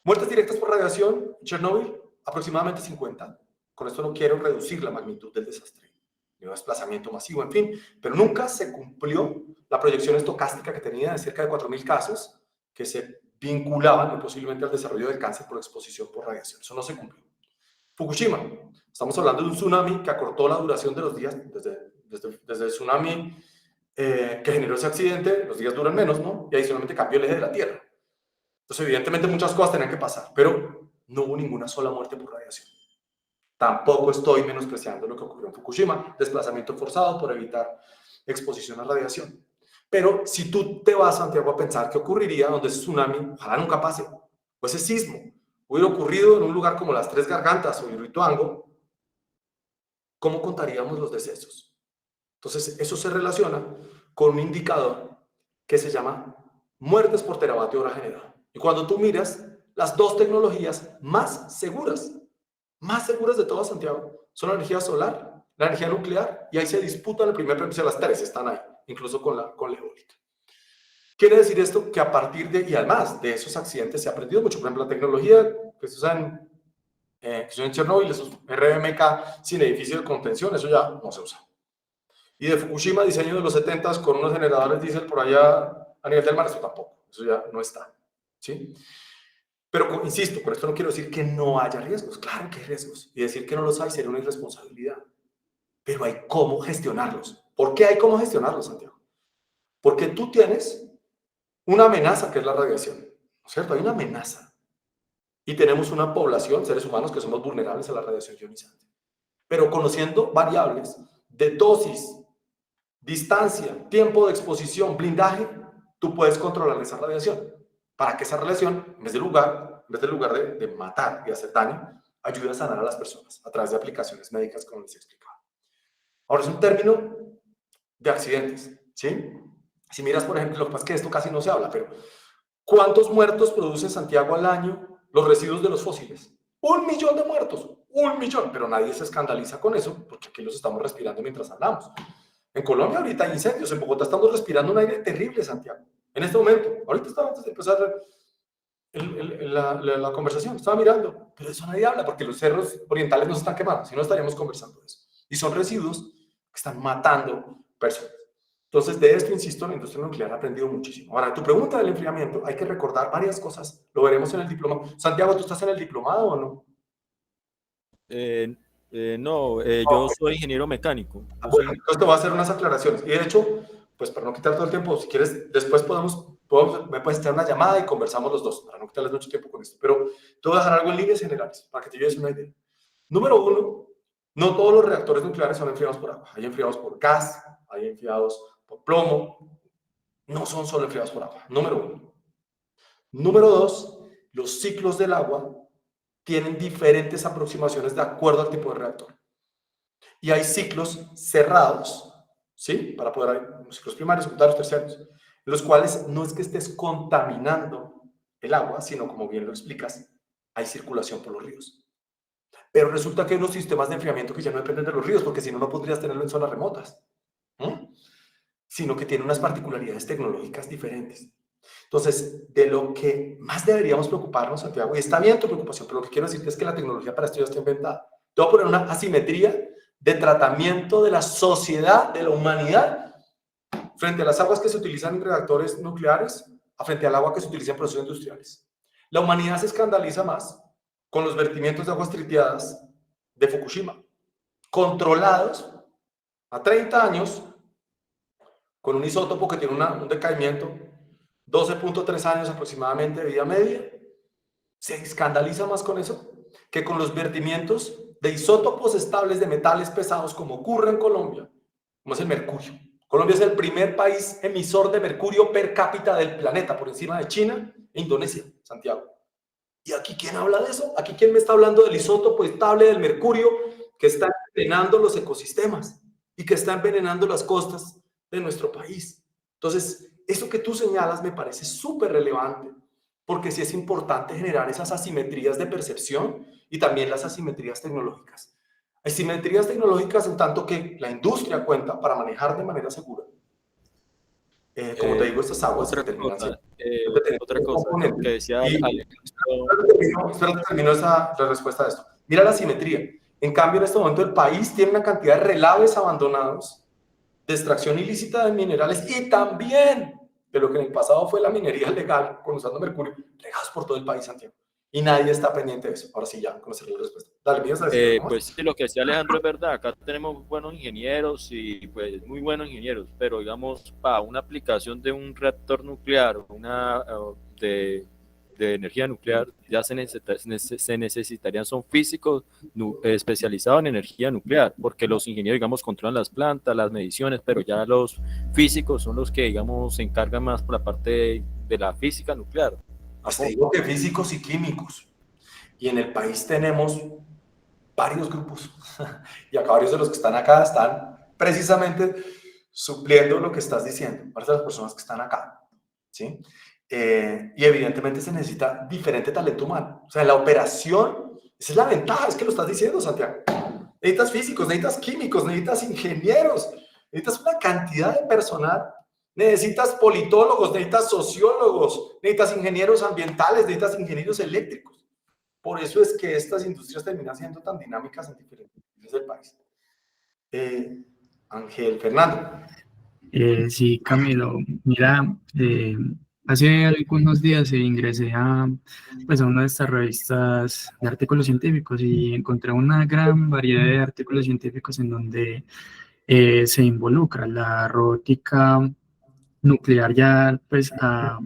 Muertes directas por radiación, Chernobyl, aproximadamente 50. Con esto no quiero reducir la magnitud del desastre, ni un desplazamiento masivo, en fin, pero nunca se cumplió la proyección estocástica que tenía de cerca de 4.000 casos que se vinculaban posiblemente al desarrollo del cáncer por exposición por radiación. Eso no se cumplió. Fukushima, estamos hablando de un tsunami que acortó la duración de los días, desde el tsunami que generó ese accidente, los días duran menos, ¿no? Y adicionalmente cambió el eje de la Tierra. Entonces, evidentemente, muchas cosas tenían que pasar, pero no hubo ninguna sola muerte por radiación. Tampoco estoy menospreciando lo que ocurrió en Fukushima, desplazamiento forzado por evitar exposición a radiación. Pero si tú te vas, Santiago, a pensar qué ocurriría donde ese tsunami, ojalá nunca pase, o ese sismo, hubiera ocurrido en un lugar como las Tres Gargantas o Hidroituango, ¿cómo contaríamos los decesos? Entonces, eso se relaciona con un indicador que se llama muertes por teravatio hora generado. Y cuando tú miras, las 2 tecnologías más seguras de todas, Santiago, son la energía solar, la energía nuclear, y ahí se disputan el primer premio, las 3 están ahí, incluso con la eólica. Quiere decir esto que a partir de, y además de esos accidentes se ha aprendido mucho. Por ejemplo, la tecnología que se usa en Chernobyl, esos RMK sin edificio de contención, eso ya no se usa. Y de Fukushima, diseño de los 70s con unos generadores diésel por allá a nivel del mar, eso tampoco, eso ya no está, ¿sí? Pero insisto, por esto no quiero decir que no haya riesgos, claro que hay riesgos, y decir que no los hay sería una irresponsabilidad, pero hay cómo gestionarlos. ¿Por qué hay cómo gestionarlos, Santiago? Porque tú tienes una amenaza que es la radiación, ¿no es cierto? Hay una amenaza. Y tenemos una población, seres humanos, que somos vulnerables a la radiación ionizante. Pero conociendo variables de dosis, distancia, tiempo de exposición, blindaje, tú puedes controlar esa radiación. Para que esa radiación, en vez del lugar de matar y hacer daño, ayude a sanar a las personas a través de aplicaciones médicas, como les explicaba. Ahora, es un término de accidentes, ¿sí? Si miras, por ejemplo, lo que pasa es que esto casi no se habla, pero ¿cuántos muertos produce Santiago al año los residuos de los fósiles? 1 millón de muertos, 1 millón, pero nadie se escandaliza con eso, porque aquí los estamos respirando mientras hablamos. En Colombia ahorita hay incendios, en Bogotá estamos respirando un aire terrible, Santiago. En este momento, ahorita estaba antes de empezar la conversación, estaba mirando, pero de eso nadie habla, porque los cerros orientales no se están quemando, si no estaríamos conversando de eso. Y son residuos que están matando personas. Entonces, de esto, insisto, la industria nuclear ha aprendido muchísimo. Ahora, tu pregunta del enfriamiento, hay que recordar varias cosas. Lo veremos en el diplomado. Santiago, ¿tú estás en el diplomado o no? No, yo soy ingeniero mecánico. Bueno, entonces te voy a hacer unas aclaraciones. Y de hecho, pues para no quitar todo el tiempo, si quieres, después me puedes echar una llamada y conversamos los dos, para no quitarles mucho tiempo con esto. Pero te voy a dejar algo en líneas generales, para que te lleves una idea. Número uno, no todos los reactores nucleares son enfriados por agua. Hay enfriados por gas, hay enfriados por plomo. No son solo enfriados por agua. Número uno. Número dos, los ciclos del agua tienen diferentes aproximaciones de acuerdo al tipo de reactor. Y hay ciclos cerrados, ¿sí? Para poder haber ciclos primarios, secundarios, terciarios, en los cuales no es que estés contaminando el agua, sino, como bien lo explicas, hay circulación por los ríos. Pero resulta que hay unos sistemas de enfriamiento que ya no dependen de los ríos, porque si no, no podrías tenerlo en zonas remotas, sino que tienen unas particularidades tecnológicas diferentes. Entonces, de lo que más deberíamos preocuparnos, Santiago, y está bien tu preocupación, pero lo que quiero decirte es que la tecnología para esto ya está inventada. Te voy a poner una asimetría de tratamiento de la sociedad, de la humanidad, frente a las aguas que se utilizan en reactores nucleares, a frente al agua que se utiliza en procesos industriales. La humanidad se escandaliza más con los vertimientos de aguas tritiadas de Fukushima, controlados a 30 años, con un isótopo que tiene un decaimiento, 12.3 años aproximadamente de vida media. Se escandaliza más con eso que con los vertimientos de isótopos estables de metales pesados, como ocurre en Colombia, como es el mercurio. Colombia es el primer país emisor de mercurio per cápita del planeta, por encima de China e Indonesia, Santiago. ¿Y aquí quién habla de eso? ¿Aquí quién me está hablando del isótopo estable del mercurio que está envenenando los ecosistemas y que está envenenando las costas de nuestro país? Entonces, eso que tú señalas me parece súper relevante, porque sí es importante generar esas asimetrías de percepción y también las asimetrías tecnológicas. Asimetrías tecnológicas en tanto que la industria cuenta para manejar de manera segura. Como te digo, estas aguas otra terminan cosa, siendo lo que decía Espero que termino la respuesta a esto. Mira la asimetría. En cambio, en este momento el país tiene una cantidad de relaves abandonados de extracción ilícita de minerales y también de lo que en el pasado fue la minería legal, usando mercurio, regados por todo el país, Santiago. Y nadie está pendiente de eso. Ahora sí, ya conocer la respuesta. Dale, ¿me ibas a decir algo más? Pues sí, lo que decía Alejandro es verdad. Acá tenemos buenos ingenieros y pues muy buenos ingenieros, pero digamos para una aplicación de un reactor nuclear o de energía nuclear ya se necesitarían son físicos especializados en energía nuclear, porque los ingenieros, digamos, controlan las plantas, las mediciones, pero ya los físicos son los que, digamos, se encargan más por la parte de la física nuclear. Hasta digo que físicos y químicos. Y en el país tenemos varios grupos. Y acá varios de los que están acá están precisamente supliendo lo que estás diciendo. Varias de las personas que están acá. ¿Sí? Y evidentemente se necesita diferente talento humano. O sea, en la operación, esa es la ventaja, es que lo estás diciendo, Santiago. Necesitas físicos, necesitas químicos, necesitas ingenieros, necesitas una cantidad de personal. Necesitas politólogos, necesitas sociólogos, necesitas ingenieros ambientales, necesitas ingenieros eléctricos. Por eso es que estas industrias terminan siendo tan dinámicas en diferentes países del país. Ángel Fernando. Sí, Camilo, mira, hace algunos días ingresé pues a una de estas revistas de artículos científicos y encontré una gran variedad de artículos científicos en donde se involucra la robótica nuclear ya pues a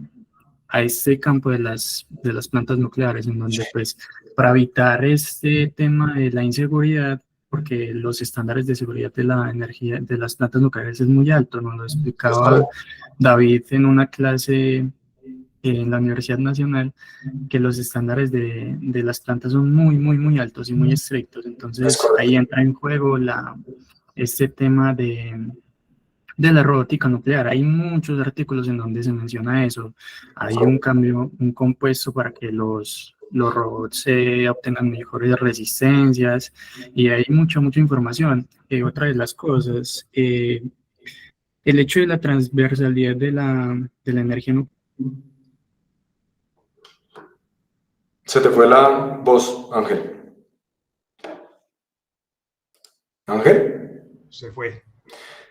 este campo de las plantas nucleares, en donde pues para evitar este tema de la inseguridad, porque los estándares de seguridad de la energía de las plantas nucleares es muy alto, nos lo explicaba David en una clase en la Universidad Nacional, que los estándares de las plantas son muy altos y muy estrictos. Entonces ahí entra en juego este tema de la robótica nuclear. Hay muchos artículos en donde se menciona eso. Hay un compuesto para que los robots obtengan mejores resistencias y hay mucha información. Otra de las cosas, el hecho de la transversalidad de la energía nuclear. Se te fue la voz, Ángel. ¿Ángel? Se fue.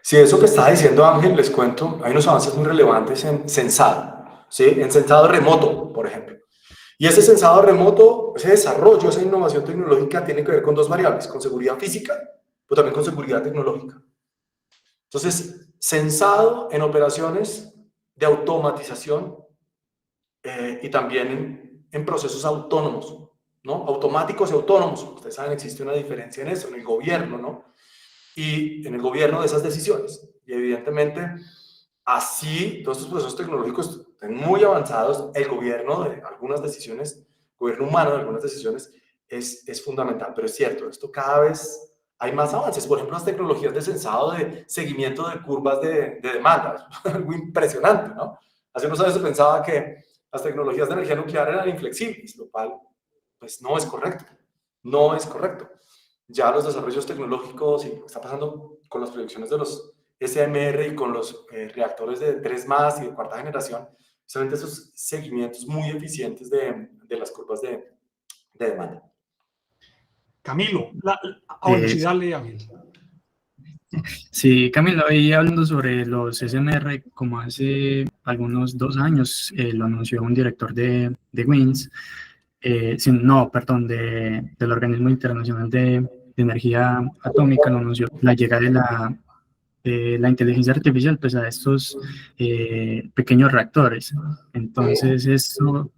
Sí, eso que estaba diciendo Ángel, les cuento, hay unos avances muy relevantes en sensado, ¿sí? En sensado remoto, por ejemplo. Y ese sensado remoto, ese desarrollo, esa innovación tecnológica tiene que ver con dos variables, con seguridad física, pero también con seguridad tecnológica. Entonces, sensado en operaciones de automatización y también en procesos autónomos, ¿no? Automáticos y autónomos. Ustedes saben, existe una diferencia en eso, en el gobierno, ¿no? Y en el gobierno de esas decisiones. Y evidentemente, así, todos estos procesos tecnológicos están muy avanzados, el gobierno de algunas decisiones, el gobierno humano de algunas decisiones es fundamental. Pero es cierto, esto cada vez hay más avances. Por ejemplo, las tecnologías de sensado de seguimiento de curvas de demanda. Es algo impresionante, ¿no? Hace unos años se pensaba que las tecnologías de energía nuclear eran inflexibles, lo cual, pues, no es correcto. No es correcto. Ya los desarrollos tecnológicos y lo que está pasando con las proyecciones de los SMR y con los reactores de 3 más y de cuarta generación, solamente esos seguimientos muy eficientes de las curvas de demanda. Camilo, ahora sí, dale, Ángel. Sí, Camilo, ahí hablando sobre los SMR, como hace algunos 2 años lo anunció un director de WINS, del Organismo Internacional de Energía Atómica, lo anunció la llegada de la inteligencia artificial pues, a estos pequeños reactores. Entonces, eso,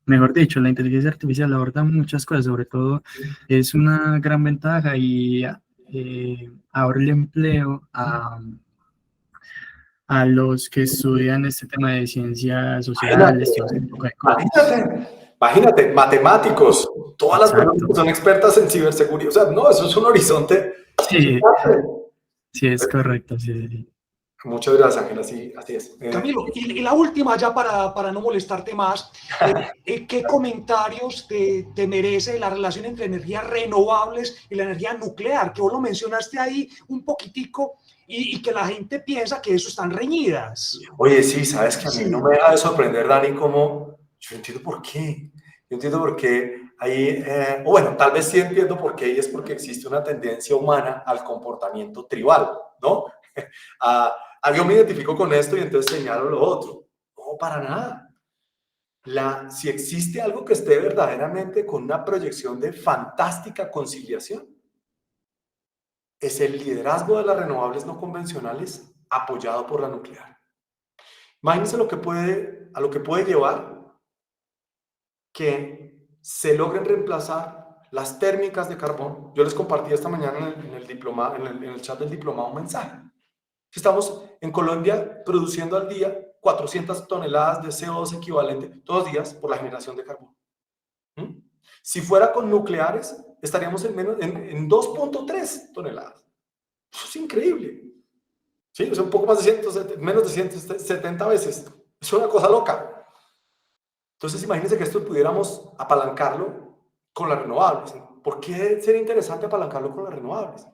mejor dicho, la inteligencia artificial aborda muchas cosas, sobre todo es una gran ventaja y ahora el empleo a los que estudian este tema de ciencias sociales, todo ese tipo de cosas. Imagínate, matemáticos, todas las personas que son expertas en ciberseguridad, o sea, no, eso es un horizonte. Sí, sí, es correcto, sí. Muchas gracias, Ángel, así es. Camilo, y la última ya para no molestarte más, ¿qué comentarios te merece la relación entre energías renovables y la energía nuclear? Que vos lo mencionaste ahí un poquitico y que la gente piensa que eso están reñidas. Oye, sí, sabes que a mí no me deja de sorprender, Dani, como yo entiendo por qué. Yo entiendo por qué ahí, o bueno, tal vez sí entiendo por qué, y es porque existe una tendencia humana al comportamiento tribal, ¿no? Yo me identifico con esto y entonces señalo lo otro. No, para nada. Si existe algo que esté verdaderamente con una proyección de fantástica conciliación, es el liderazgo de las renovables no convencionales apoyado por la nuclear. Imagínense a lo que puede llevar que se logren reemplazar las térmicas de carbón. Yo les compartí esta mañana en el chat del diplomado un mensaje. Estamos en Colombia produciendo al día 400 toneladas de CO2 equivalente todos los días por la generación de carbón. Si fuera con nucleares, estaríamos en 2.3 toneladas. Eso es increíble. Sí, o sea, un poco más de menos de 170 veces. Es una cosa loca. Entonces, imagínense que esto pudiéramos apalancarlo con las renovables. ¿Por qué sería interesante apalancarlo con las renovables?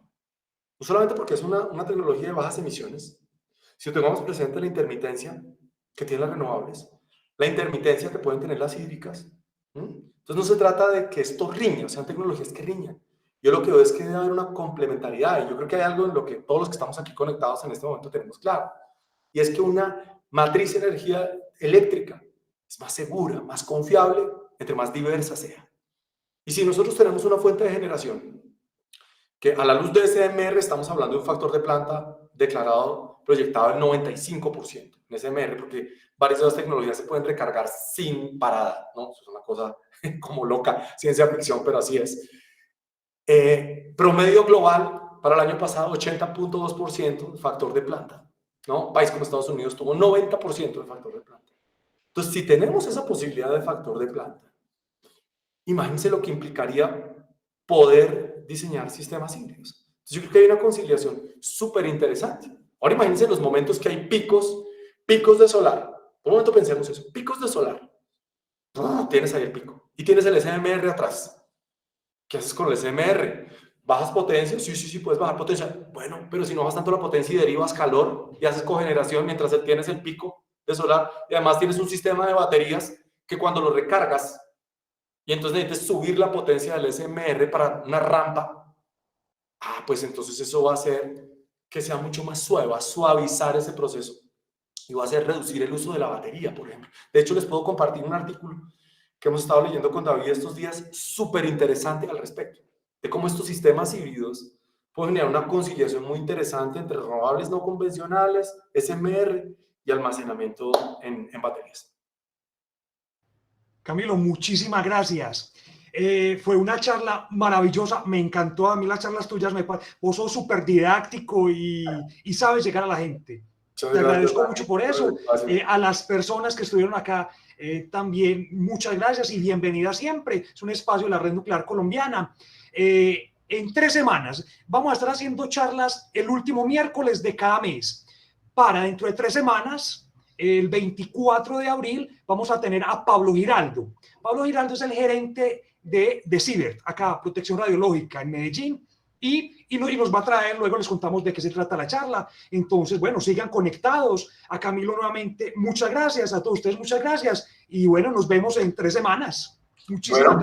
No solamente porque es una tecnología de bajas emisiones, si tengamos presente la intermitencia que tienen las renovables, la intermitencia que pueden tener las hídricas. Entonces no se trata de que esto riña, o sean tecnologías que riñan. Yo lo que veo es que debe haber una complementariedad y yo creo que hay algo en lo que todos los que estamos aquí conectados en este momento tenemos claro. Y es que una matriz de energía eléctrica es más segura, más confiable, entre más diversa sea. Y si nosotros tenemos una fuente de generación que a la luz de SMR estamos hablando de un factor de planta declarado, proyectado del 95% en SMR, porque varias de las tecnologías se pueden recargar sin parada, ¿no? Eso es una cosa como loca, ciencia ficción, pero así es. Promedio global para el año pasado, 80.2% de factor de planta, ¿no? Un país como Estados Unidos tuvo 90% de factor de planta. Entonces, si tenemos esa posibilidad de factor de planta, imagínense lo que implicaría poder diseñar sistemas híbridos. Entonces, yo creo que hay una conciliación súper interesante. Ahora imagínense los momentos que hay picos de solar. Por un momento pensemos eso, picos de solar. Tienes ahí el pico y tienes el SMR atrás. ¿Qué haces con el SMR? ¿Bajas potencia? Sí, puedes bajar potencia. Bueno, pero si no bajas tanto la potencia y derivas calor y haces cogeneración mientras tienes el pico de solar y además tienes un sistema de baterías que cuando lo recargas y entonces necesitas subir la potencia del SMR para una rampa, pues entonces eso va a hacer que sea mucho más suave, va a suavizar ese proceso y va a hacer reducir el uso de la batería, por ejemplo. De hecho, les puedo compartir un artículo que hemos estado leyendo con David estos días, súper interesante al respecto, de cómo estos sistemas híbridos pueden generar una conciliación muy interesante entre renovables no convencionales, SMR y almacenamiento en baterías. Camilo, muchísimas gracias. Fue una charla maravillosa, me encantó a mí las charlas tuyas, vos sos súper didáctico y sabes llegar a la gente. Te agradezco mucho por eso. A las personas que estuvieron acá también, muchas gracias y bienvenidas siempre. Es un espacio de la Red Nuclear Colombiana. En 3 semanas vamos a estar haciendo charlas el último miércoles de cada mes. Para dentro de 3 semanas, el 24 de abril, vamos a tener a Pablo Giraldo. Pablo Giraldo es el gerente de CIBERT, acá, Protección Radiológica en Medellín, y nos va a traer, luego les contamos de qué se trata la charla. Entonces, bueno, sigan conectados. A Camilo nuevamente, muchas gracias, a todos ustedes muchas gracias, y bueno, nos vemos en 3 semanas. Muchísimas gracias.